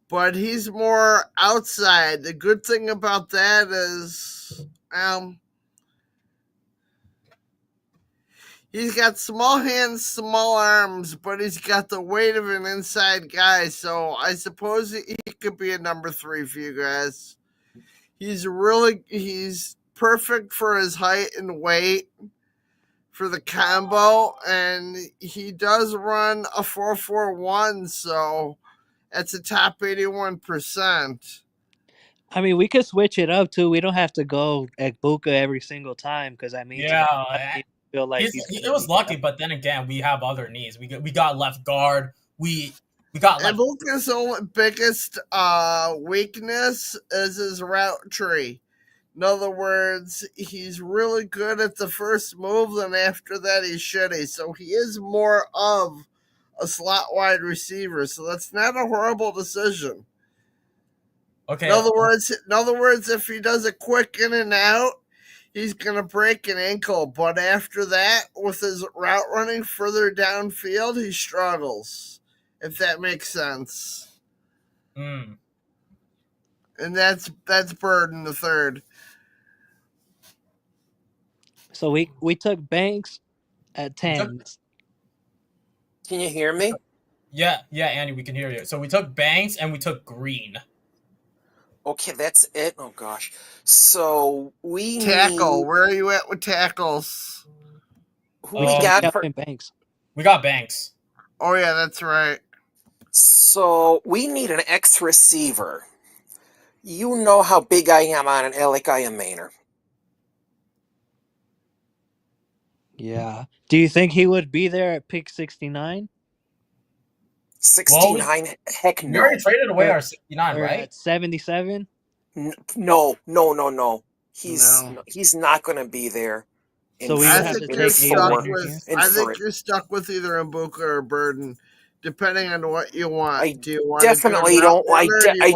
But he's more outside. The good thing about that is he's got small hands, small arms, but he's got the weight of an inside guy. So I suppose he could be a number 3 for you guys. He's perfect for his height and weight for the combo, and he does run a 4.41, so that's a top 81%. I mean, we could switch it up too. We don't have to go Ekbuka every single time because I mean, Yeah, I feel like it was lucky, but then again, we have other needs. We got left guard. We got left. Ibuka's only biggest weakness is his route tree. In other words, he's really good at the first move, and after that, he's shitty. So he is more of a slot wide receiver. So that's not a horrible decision. Okay. In other words, if he does a quick in and out, he's gonna break an ankle. But after that, with his route running further downfield, he struggles. If that makes sense. Mm. And that's Burden the third. So we took Banks at 10. Can you hear me? Yeah, Andy, we can hear you. So we took Banks and we took Green. Okay, that's it. Oh gosh. So we Tackle. need. Where are you at with tackles? Who we got for Banks? We got Banks. Oh yeah, that's right. So we need an X receiver. You know how big I am on an Alec Manor. Yeah. Do you think he would be there at pick 69? 69? Heck We no. already traded away our 69, Or right? at 77? No. He's not going to be there. So we I have think to you're take stuck Ayo with. here. I think you're stuck with either Mbuka or Burden, depending on what you want. Do you want definitely a good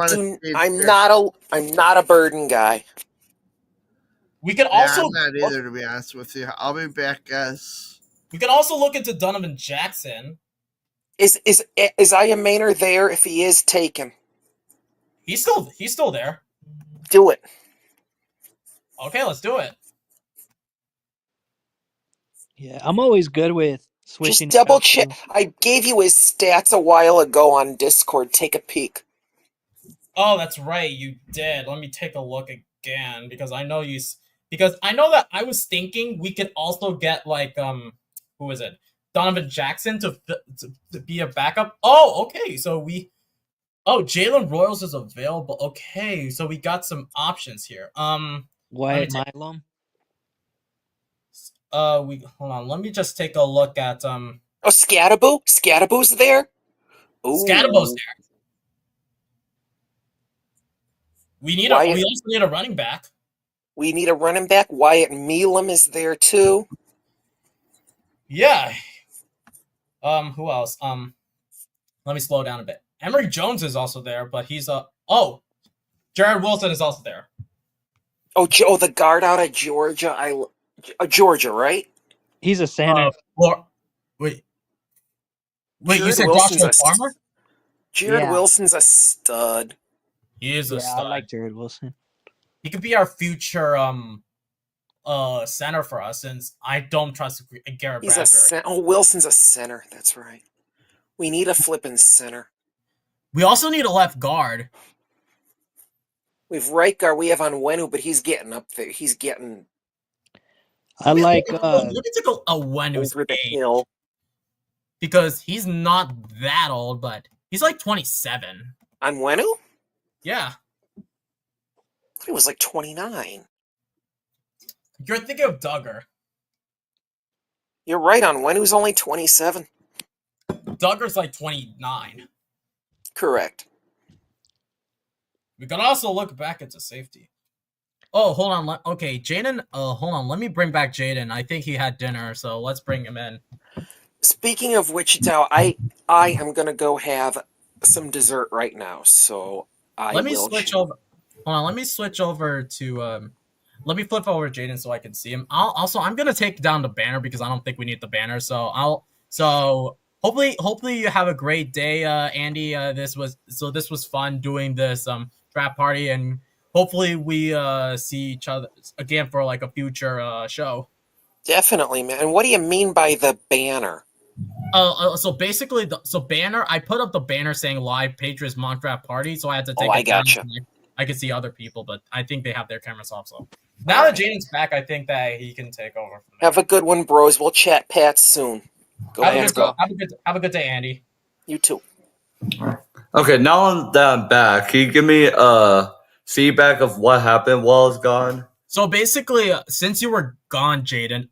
don't. I'm not a Burden guy. We could Yeah, also. I'm not either, to be honest with you. I'll be back, guys. We can also look into Donovan Jackson. Is Ian Manor there? If he is, take him. He's still there. Do it. Okay, let's do it. Yeah, I'm always good with switching. Just double check. I gave you his stats a while ago on Discord. Take a peek. Oh, that's right, you did. Let me take a look again because I know that I was thinking we could also get like who is it? Donovan Jackson to be a backup. Oh, okay. So Jalen Royals is available. Okay, so we got some options here. Wyatt Milum. Hold on. Let me just take a look at Oh, Scatterboo. Scatterboo's there. Ooh. Scatterboo's there. We also need a running back. We need a running back. Wyatt Milum is there too. Yeah. Who else? Let me slow down a bit. Emory Jones is also there, but he's Jared Wilson is also there. Oh, the guard out of Georgia. Georgia, right? He's a center. Wait, Jared you said Joshua Farmer? Jared Wilson's a stud. He is a stud. I like Jared Wilson. He could be our future center for us, since I don't trust Garrett Bradbury. Wilson's a center. That's right. We need a flipping center. We also need a left guard. We have right guard. We have Onwenu, but he's getting up there. He's getting I like let me take a Wenu's over the age hill. because he's not that old, but he's like 27. Onwenu? Yeah, He was like 29. you're thinking of Duggar. You're right. Onwenu's only 27. Duggar's like 29. Correct. We can also look back into safety. Oh, hold on. Okay, Jaden. Hold on. Let me bring back Jaden. I think he had dinner, so let's bring him in. Speaking of Wichita, I am gonna go have some dessert right now. So Let me switch over. Hold on. Let me switch over to. Let me flip over Jaden so I can see him. I'm gonna take down the banner because I don't think we need the banner. So hopefully you have a great day, Andy. This was fun doing this draft party, and hopefully we see each other again for like a future show. Definitely, man. What do you mean by the banner? So basically, banner. I put up the banner saying live Patriots mock draft party, so I had to take I it down. gotcha. I could see other people, but I think they have their cameras off. So now that Jaden's back, I think that he can take over from there. Have a good one, bros. We'll chat Pat soon. Have a good day, Andy. You too. Okay, now that I'm back, can you give me feedback of what happened while I was gone? So basically, since you were gone, Jaden,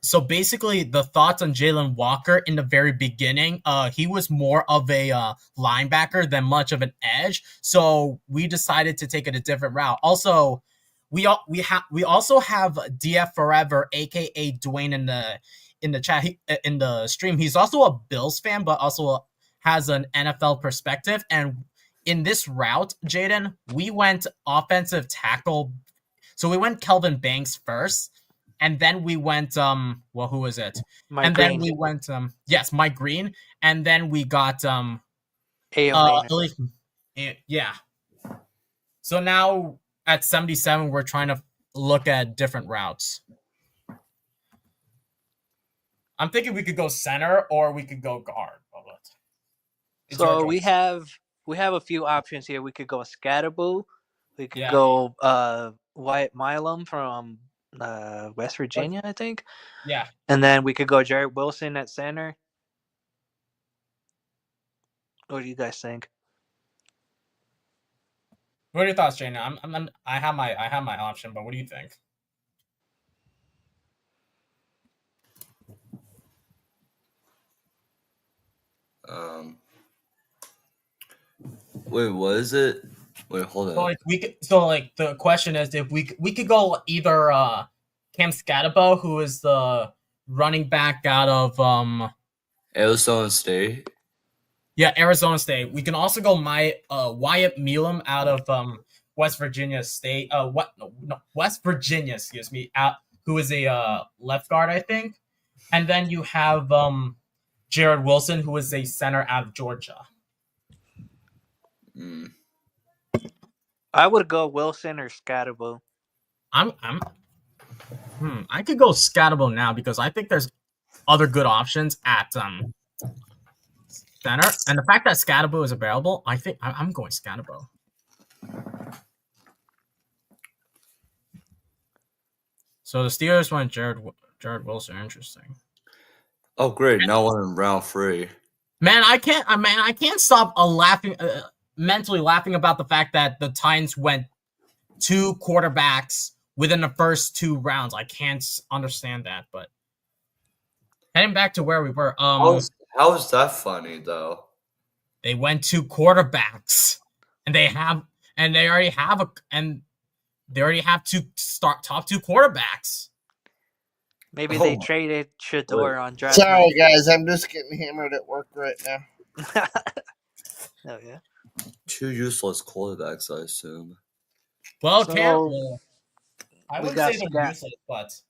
so basically the thoughts on Jalen Walker in the very beginning, he was more of a linebacker than much of an edge. So we decided to take it a different route. Also, we also have DF Forever, aka Dwayne, in the chat, in the stream. He's also a Bills fan, but also has an NFL perspective. And in this route, Jaden, we went offensive tackle. So we went Kelvin Banks first, and then we went who was it? Mike and Green. Then we went Mike Green, and then we got yeah. So now at 77, we're trying to look at different routes. I'm thinking we could go center or we could go guard. So we have a few options here. We could go Scatterboo. We could go Wyatt Milam from West Virginia, I think. Yeah. And then we could go Jared Wilson at center. What do you guys think? What are your thoughts, Jana? I have my option, but what do you think? Wait, what is it? Wait, hold on. The question is if we could go either Cam Scatabo, who is the running back out of Arizona State. Yeah, Arizona State. We can also go Wyatt Milam out of West Virginia State. West Virginia, excuse me, who is a left guard, I think. And then you have Jared Wilson, who is a center out of Georgia. I would go Wilson or Scatterboo. I could go Scatterboo now because I think there's other good options at center, and the fact that Scatterboo is available, I think I'm going Scatterboo. So the Steelers went Jared Wilson. Interesting. Oh, great! Now we're in round 3. Man, I can't stop mentally laughing about the fact that the Titans went 2 quarterbacks within the first 2 rounds. I can't understand that, but heading back to where we were. How is that funny though? They went 2 quarterbacks, and they already have 2 top 2 quarterbacks. Maybe they traded Shador on draft. Sorry, guys, I'm just getting hammered at work right now. Oh yeah. 2 useless quarterbacks, I assume. Well, I wouldn't say they're useless,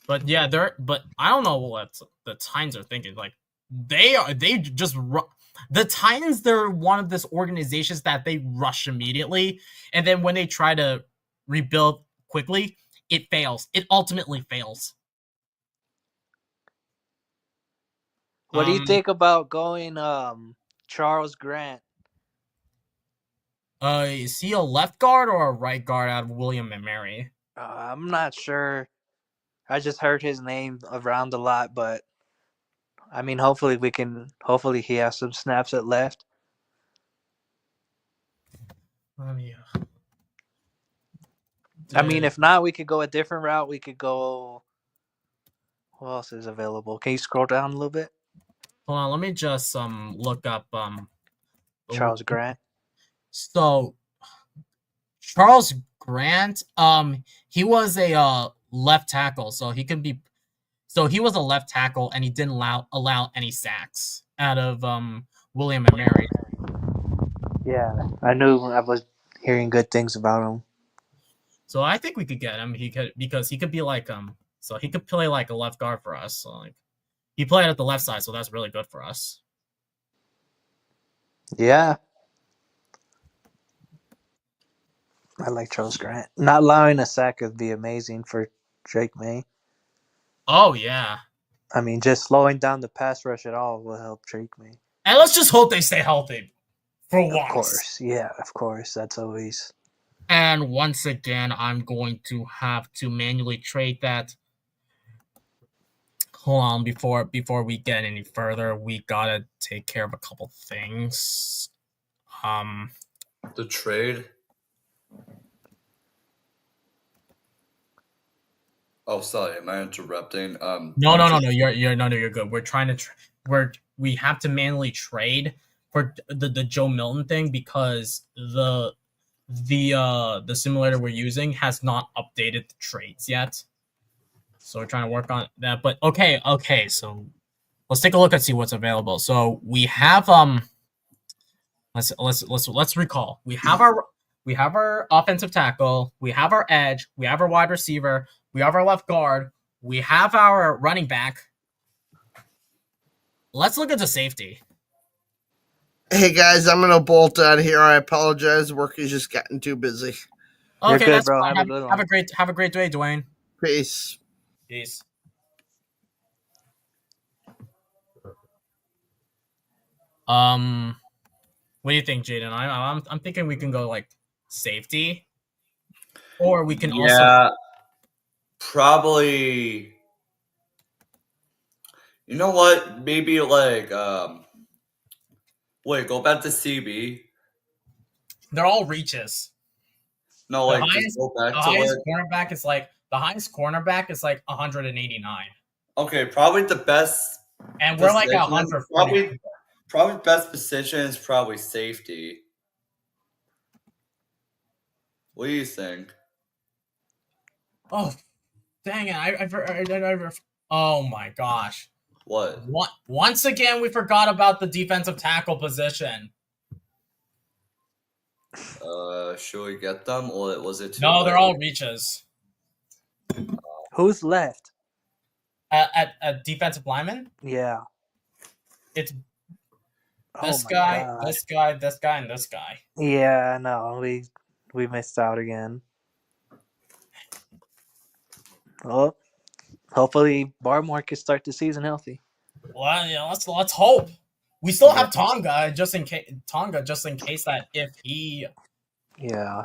but yeah, but I don't know what the Titans are thinking. Like the Titans, they're one of those organizations that they rush immediately, and then when they try to rebuild quickly, it fails. It ultimately fails. What do you think about going Charles Grant? Is he a left guard or a right guard out of William and Mary? I'm not sure. I just heard his name around a lot, but I mean, hopefully he has some snaps at left. Let me. I mean, if not, we could go a different route. We could go. Who else is available? Can you scroll down a little bit? Hold on, let me just look up Charles Grant. So Charles Grant, he was a left tackle, so he can be. So he was a left tackle, and he didn't allow any sacks out of William and Mary. Yeah, I was hearing good things about him. So I think we could get him. Because he could be like so he could play like a left guard for us. So like he played at the left side, so that's really good for us. Yeah. I like Charles Grant. Not allowing a sack would be amazing for Drake May. Oh yeah. I mean, just slowing down the pass rush at all will help Drake May. And let's just hope they stay healthy for once. Of course. Yeah, of course. That's always. And once again, I'm going to have to manually trade that. Hold on, before we get any further, we gotta take care of a couple things. The trade. Oh, sorry, am I interrupting? No. You're good. We're trying to we have to manually trade for the Joe Milton thing because the simulator we're using has not updated the trades yet. So we're trying to work on that. But okay. So let's take a look and see what's available. So we have let's recall. We have our offensive tackle, we have our edge, we have our wide receiver, we have our left guard, we have our running back. Let's look at the safety. Hey guys, I'm gonna bolt out of here. I apologize. Work is just getting too busy. Okay, You're good, that's bro. fine. Have a good one. Have a great day, Dwayne. Peace. Peace. What do you think, Jaden? I'm thinking we can go like safety, or we can also probably. You know what? Maybe like wait, go back to CB. They're all reaches. No, like just go back to it. The highest cornerback is like 189. Okay, probably the best. And we're like 140. Probably best position is probably safety. What do you think? Oh, dang it! Oh my gosh! What? Once again, we forgot about the defensive tackle position. Should we get them, or was it too No, late? they're all reaches. Who's left? At defensive lineman, Yeah. it's Oh this my guy, God. this guy, this guy, and this guy. Yeah, no, we missed out again. Oh, hopefully Barmore can start the season healthy. Well, yeah, let's hope. We still have Tonga just in case that if he. Yeah.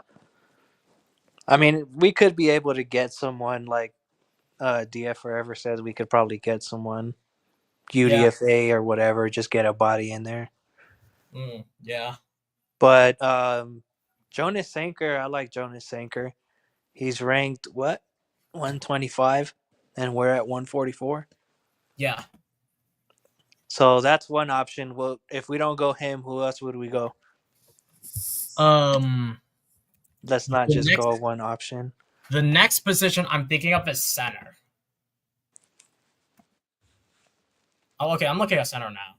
I mean, we could be able to get someone like DF Forever says we could probably get someone UDFA or whatever, just get a body in there. Yeah. But Jonas Sanker, I like Jonas Sanker. He's ranked what? 125 and we're at 144. Yeah. So that's one option. Well, if we don't go him, who else would we go? Let's not just go one option. The next position I'm thinking of is center. Oh, okay, I'm looking at center now.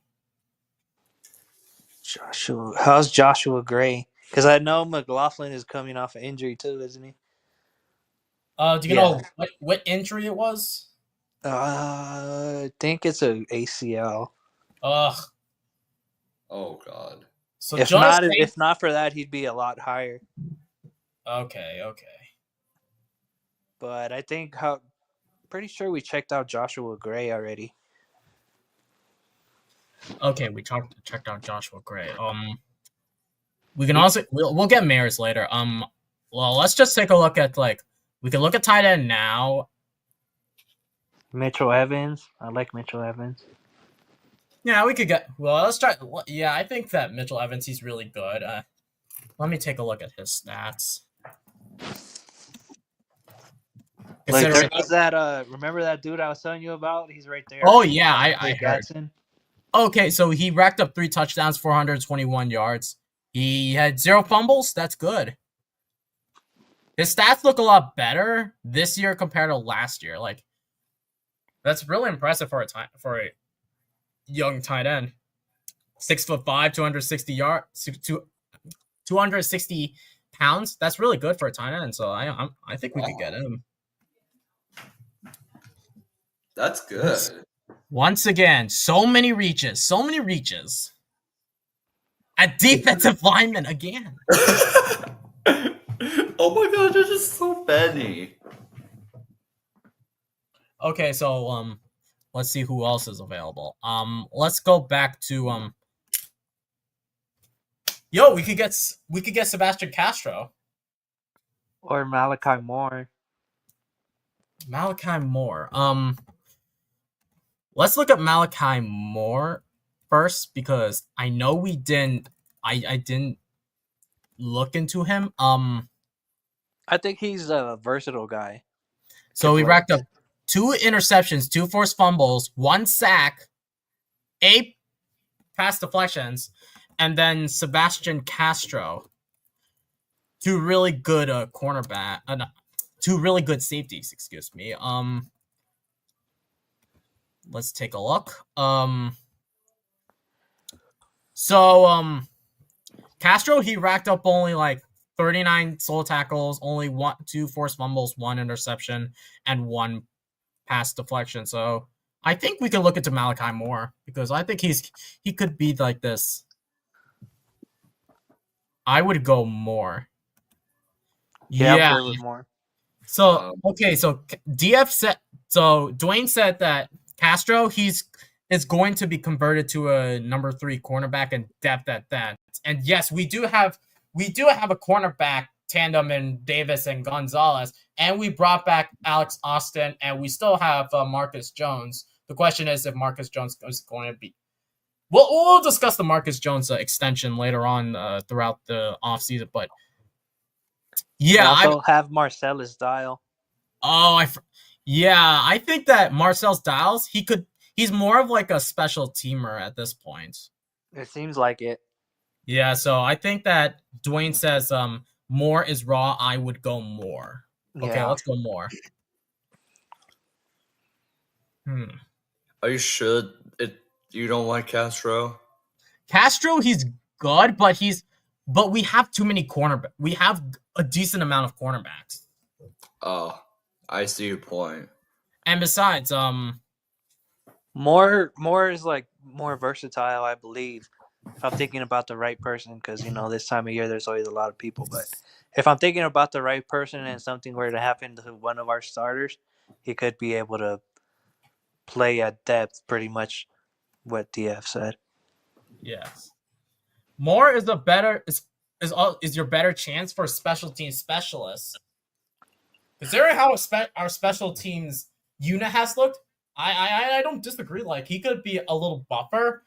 How's Joshua Gray? Because I know McLaughlin is coming off an injury too, isn't he? Do you know what injury it was? I think it's a ACL. Ugh. Oh God. So if not for that, he'd be a lot higher. Okay. But I think pretty sure we checked out Joshua Gray already. Okay, we checked out Joshua Gray. We can also we'll get Maris later. Well, let's just take a look at we can look at tight end now. Mitchell Evans. I like Mitchell Evans. Yeah, we could get. Well, let's try. Yeah, I think that Mitchell Evans, he's really good. Let me take a look at his stats. Like there was that. Remember that dude I was telling you about? He's right there. Oh yeah, I heard. Gatson. Okay, so he racked up 3 touchdowns, 421 yards. He had 0 fumbles. That's good. His stats look a lot better this year compared to last year. Like, that's really impressive for a young tight end. 6'5", 260 yards, 260 pounds. That's really good for a tight end. So I think we could get him. That's good. Once again, so many reaches. A defensive lineman again. Oh my god, there's just so many. Okay, so let's see who else is available. Let's go back to Yo, we could get Sebastian Castro or Malachi Moore. Let's look at Malachi Moore first because I know we didn't. I didn't look into him. I think he's a versatile guy. So he racked up 2 interceptions, 2 forced fumbles, 1 sack, 8 pass deflections, and then Sebastian Castro, 2 really good cornerback, 2 really good safeties. Excuse me. Let's take a look. So Castro, he racked up only like 39 solo tackles, only 2 forced fumbles, 1 interception, and 1 pass deflection. So I think we can look into Malachi Moore because I think he could be like this. I would go Moore. Yeah. More. So okay, so DF said. So Dwayne said that Castro is going to be converted to a number 3 cornerback and depth at that. And yes, we do have a cornerback tandem in Davis and Gonzalez, and we brought back Alex Austin, and we still have Marcus Jones. The question is if Marcus Jones is going to be. We'll discuss the Marcus Jones extension later on throughout the offseason, but yeah, I also have Marcellus Dial. Oh, I think that Marcellus Dials, he's more of like a special teamer at this point. It seems like it. Yeah, so I think that Dwayne says Moore is raw. I would go Moore. Okay, Yeah. let's go Moore. Are you sure you don't like Castro? Castro, he's good, but we have too many cornerbacks. We have a decent amount of cornerbacks. Oh, I see your point. And besides, Moore is like more versatile, I believe. If I'm thinking about the right person, because this time of year there's always a lot of people. But if I'm thinking about the right person and something were to happen to one of our starters, he could be able to play at depth, pretty much what DF said. Yes, Moore is is your better chance for special team specialists. Considering how our special teams unit has looked, I don't disagree. Like, he could be a little buffer.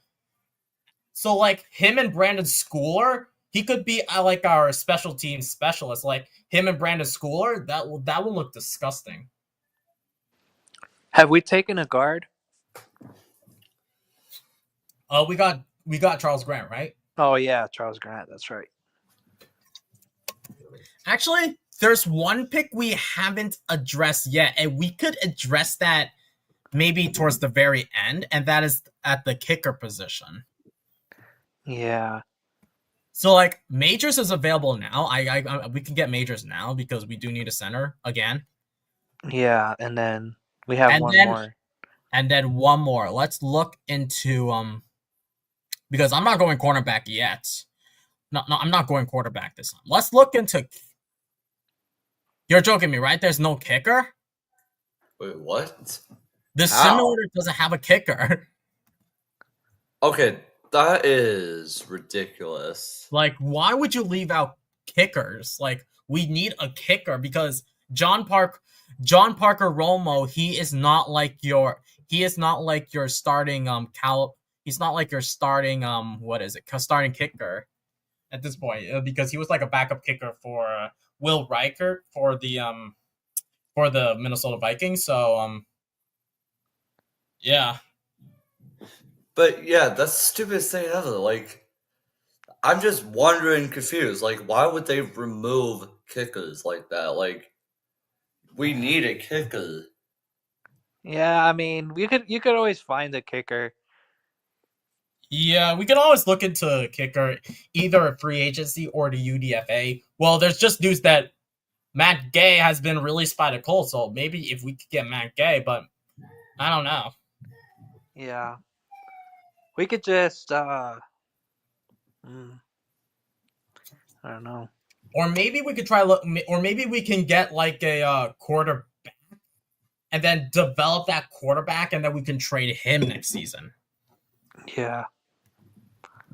So, like, him and Brandon Schooler, he could be like our special team specialist. Like, him and Brandon Schooler, that will look disgusting. Have we taken a guard? We got Charles Grant, right? Oh yeah, Charles Grant. That's right. Actually, there's one pick we haven't addressed yet, and we could address that maybe towards the very end, and that is at the kicker position. Yeah. So, like, Majors is available now. We can get Majors now because we do need a center again. Yeah, and then we have one more. And then one more. Let's look into because I'm not going cornerback yet. No, I'm not going quarterback this time. Let's look into. You're joking me, right? There's no kicker? Wait, what? The simulator doesn't have a kicker. Okay, that is ridiculous. Like, why would you leave out kickers? Like, we need a kicker because John Parker Romo, he is not like your starting he's not like your starting starting kicker at this point, because he was like a backup kicker for Will Reichert for the Minnesota Vikings. So yeah. But yeah, that's the stupidest thing ever. Like, I'm just wondering, confused. Like, why would they remove kickers like that? Like, we need a kicker. Yeah, I mean, you could always find a kicker. Yeah, we can always look into kicker, either a free agency or the UDFA. Well, there's just news that Matt Gay has been released by the Colts, so maybe if we could get Matt Gay, but I don't know. Yeah, we could just I don't know. Or maybe we could or maybe we can get like a quarterback, and then develop that quarterback, and then we can trade him next season. Yeah,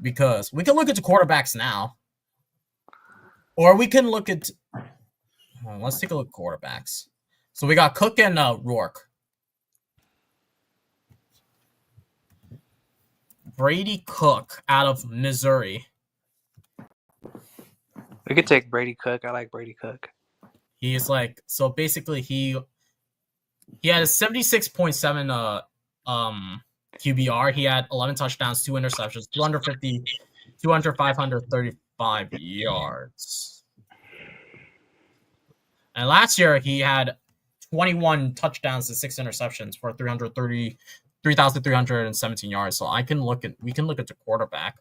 because we can look into quarterbacks now, or we can look at. Let's take a look at quarterbacks. So we got Cook and Rourke. Brady Cook out of Missouri. we could take Brady Cook. I like Brady Cook. He's like, so basically he had a 76.7 QBR. He had 11 touchdowns, 2 interceptions, 535 yards. And last year he had 21 touchdowns and 6 interceptions for 3,317 yards. So we can look at the quarterback.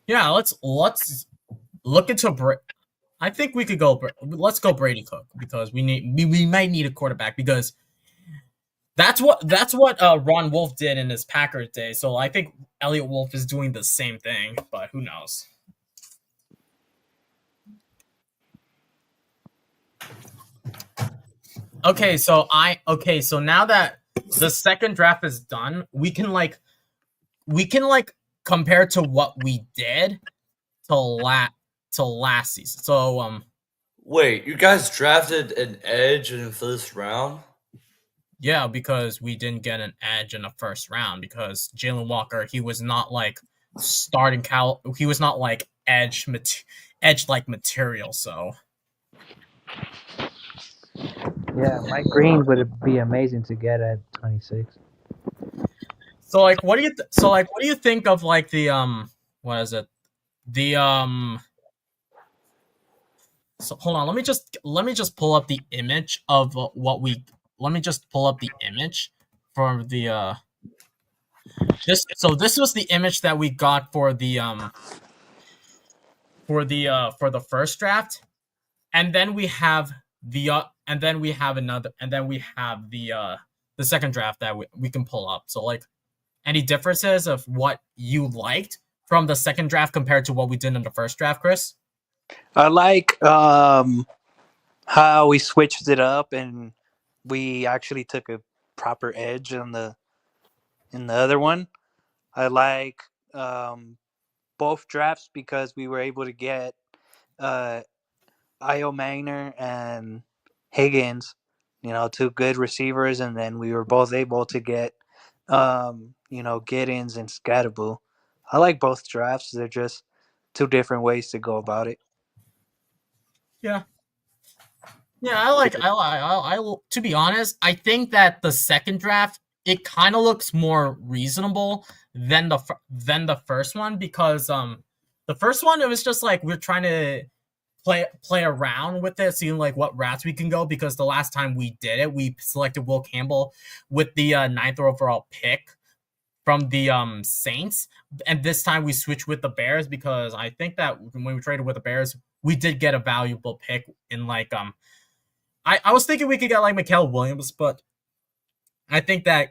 Yeah, let's look into I think we could go. Let's go Brady Cook, because we might need a quarterback, because that's what Ron Wolf did in his Packers day. So I think Elliott Wolf is doing the same thing, but who knows? Okay, so now that the second draft is done, we can compare to what we did to last season. So wait, you guys drafted an edge in the first round? Yeah, because we didn't get an edge in the first round, because Jalen Walker, he was not like starting he was not like edge like material. So yeah, Mike Green would be amazing to get at 26. So like, what do you think of like the what is it? The So hold on, let me just pull up the image of what we. Let me just pull up the image for the this. So this was the image that we got for the for the first draft, and then we have the second draft that we can pull up. So like, any differences of what you liked from the second draft compared to what we did in the first draft, Chris? I like how we switched it up and we actually took a proper edge in the other one. I like both drafts because we were able to get Io Magner and Higgins, two good receivers, and then we were both able to get Giddens and Scatterbull. I like both drafts. They're just two different ways to go about it. Yeah. Yeah, to be honest, I think that the second draft, it kind of looks more reasonable than the first one, because the first one, it was just like we're trying to play around with it, seeing like what routes we can go, because the last time we did it, we selected Will Campbell with the 9th overall pick from the Saints, and this time we switched with the Bears, because I think that when we traded with the Bears, we did get a valuable pick in like I was thinking we could get like Mikael Williams, but I think that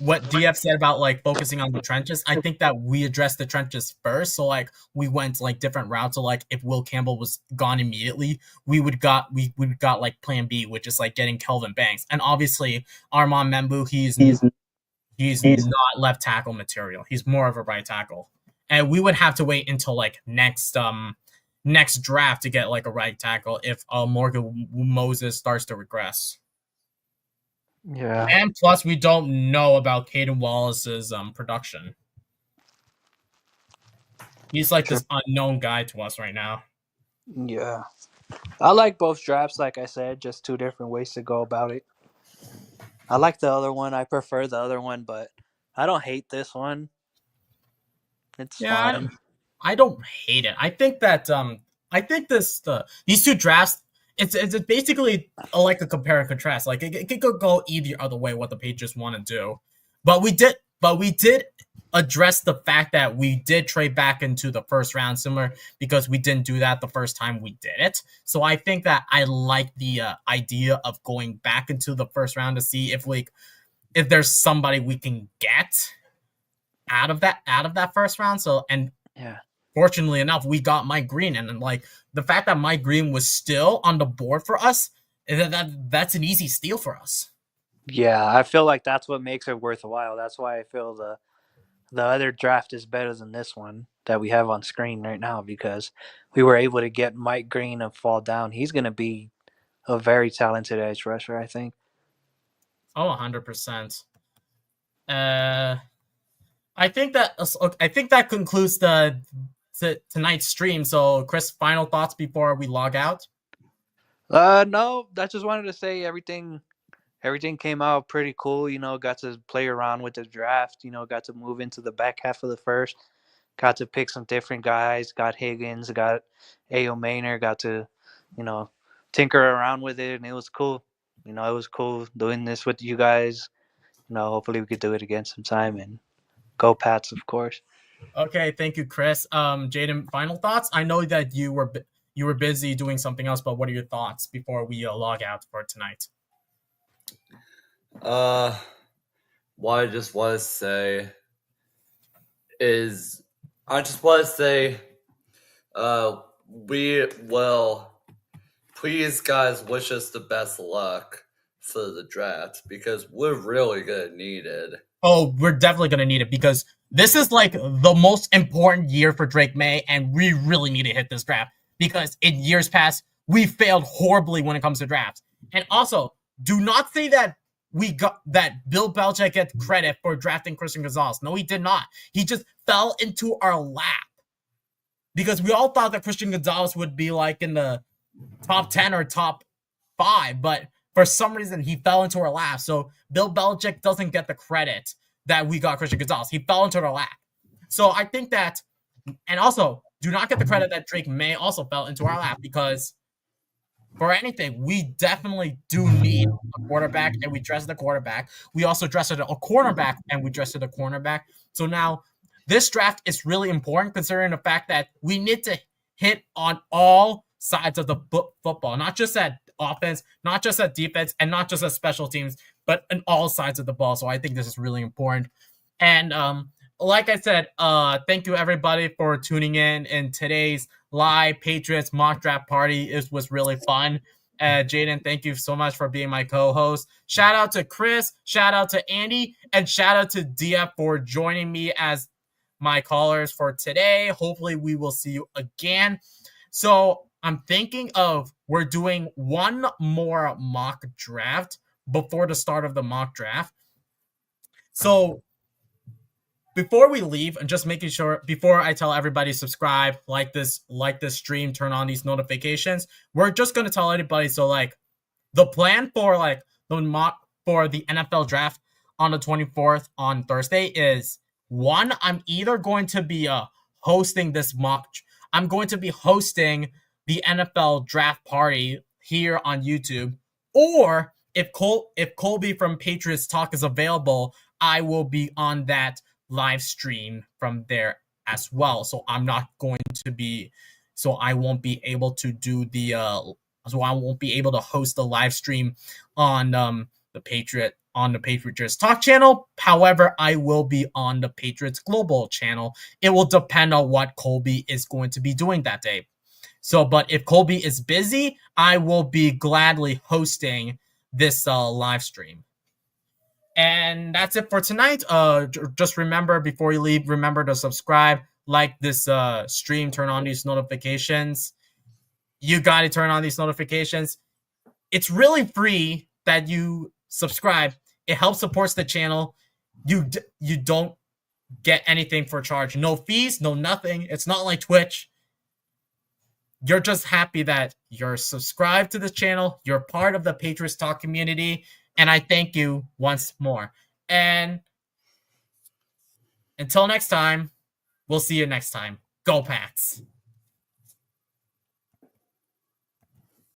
what DF said about like focusing on the trenches, I think that we addressed the trenches first. So like we went like different routes. So like if Will Campbell was gone immediately, we would got like plan B, which is like getting Kelvin Banks. And obviously Armand Membu, he's He's not left tackle material. He's more of a right tackle. And we would have to wait until like next draft to get like a right tackle if Morgan Moses starts to regress. Yeah. And plus, we don't know about Caden Wallace's production. He's like this unknown guy to us right now. Yeah. I like both drafts, like I said, just two different ways to go about it. I like the other one. I prefer the other one, but I don't hate this one. It's fine. I don't hate it. I think that these two drafts, it's basically like a compare and contrast. Like it could go either other way what the Patriots want to do, but we did address the fact that we did trade back into the first round, similar because we didn't do that the first time we did it. So I think that I like the idea of going back into the first round to see if there's somebody we can get out of that first round. So Yeah. fortunately enough, we got Mike Green, and like the fact that Mike Green was still on the board for us, that's an easy steal for us. Yeah, I feel like that's what makes it worthwhile. That's why I feel the other draft is better than this one that we have on screen right now, because we were able to get Mike Green and fall down. He's going to be a very talented edge rusher, I think. Oh, 100%. I think that concludes tonight's stream. So, Chris, final thoughts before we log out? No, I just wanted to say everything came out pretty cool. Got to play around with the draft. Got to move into the back half of the first. Got to pick some different guys. Got Higgins. Got A.O. Maynard. Got to, tinker around with it, and it was cool. It was cool doing this with you guys. Hopefully we could do it again sometime, and go Pats, of course. Okay, thank you, Chris. Jaden, final thoughts? I know that you were busy doing something else, but what are your thoughts before we log out for tonight? What I just want to say is, we will, please guys, wish us the best luck for the draft, because we're really gonna need it. Oh, we're definitely gonna need it, because this is like the most important year for Drake May, and we really need to hit this draft, because in years past we failed horribly when it comes to drafts. And also, do not say that Bill Belichick gets credit for drafting Christian Gonzalez. No, he did not. He just fell into our lap, because we all thought that Christian Gonzalez would be like in the top 10 or top 5, but for some reason he fell into our lap. So Bill Belichick doesn't get the credit that we got Christian Gonzalez. He fell into our lap. So I think that, and also do not get the credit that Drake May also fell into our lap, because for anything, we definitely do need a quarterback, and we dressed the quarterback. We also dressed a cornerback, and we dressed a cornerback. So now this draft is really important, considering the fact that we need to hit on all sides of the football, not just at offense, not just at defense, and not just at special teams, but on all sides of the ball. So I think this is really important. And like I said, thank you everybody for tuning in today's live Patriots mock draft party. It was really fun. Jaden, thank you so much for being my co-host. Shout out to Chris, shout out to Andy, and shout out to DF for joining me as my callers for today. Hopefully we will see you again. So I'm thinking of we're doing one more mock draft before the start of the mock draft. So before we leave, and just making sure, before I tell everybody subscribe, like this stream, turn on these notifications, we're just gonna tell everybody. So like the plan for like the mock for the NFL draft on the 24th on Thursday is, one, I'm either going to be hosting this mock. I'm going to be hosting the NFL draft party here on YouTube, or if Colby from Patriots Talk is available, I will be on that live stream from there as well. So I won't be able to do the so I won't be able to host the live stream on the Patriots Talk channel. However, I will be on the Patriots Global channel. It will depend on what Colby is going to be doing that day. So, but if Colby is busy, I will be gladly hosting this live stream. And that's it for tonight. Just remember, before you leave, remember to subscribe, like this stream, turn on these notifications. You got to turn on these notifications. It's really free that you subscribe. It helps supports the channel. You don't get anything for charge. No fees, no nothing. It's not like Twitch. You're just happy that you're subscribed to this channel. You're part of the Patriots Talk community. And I thank you once more. And until next time, we'll see you next time. Go Pats!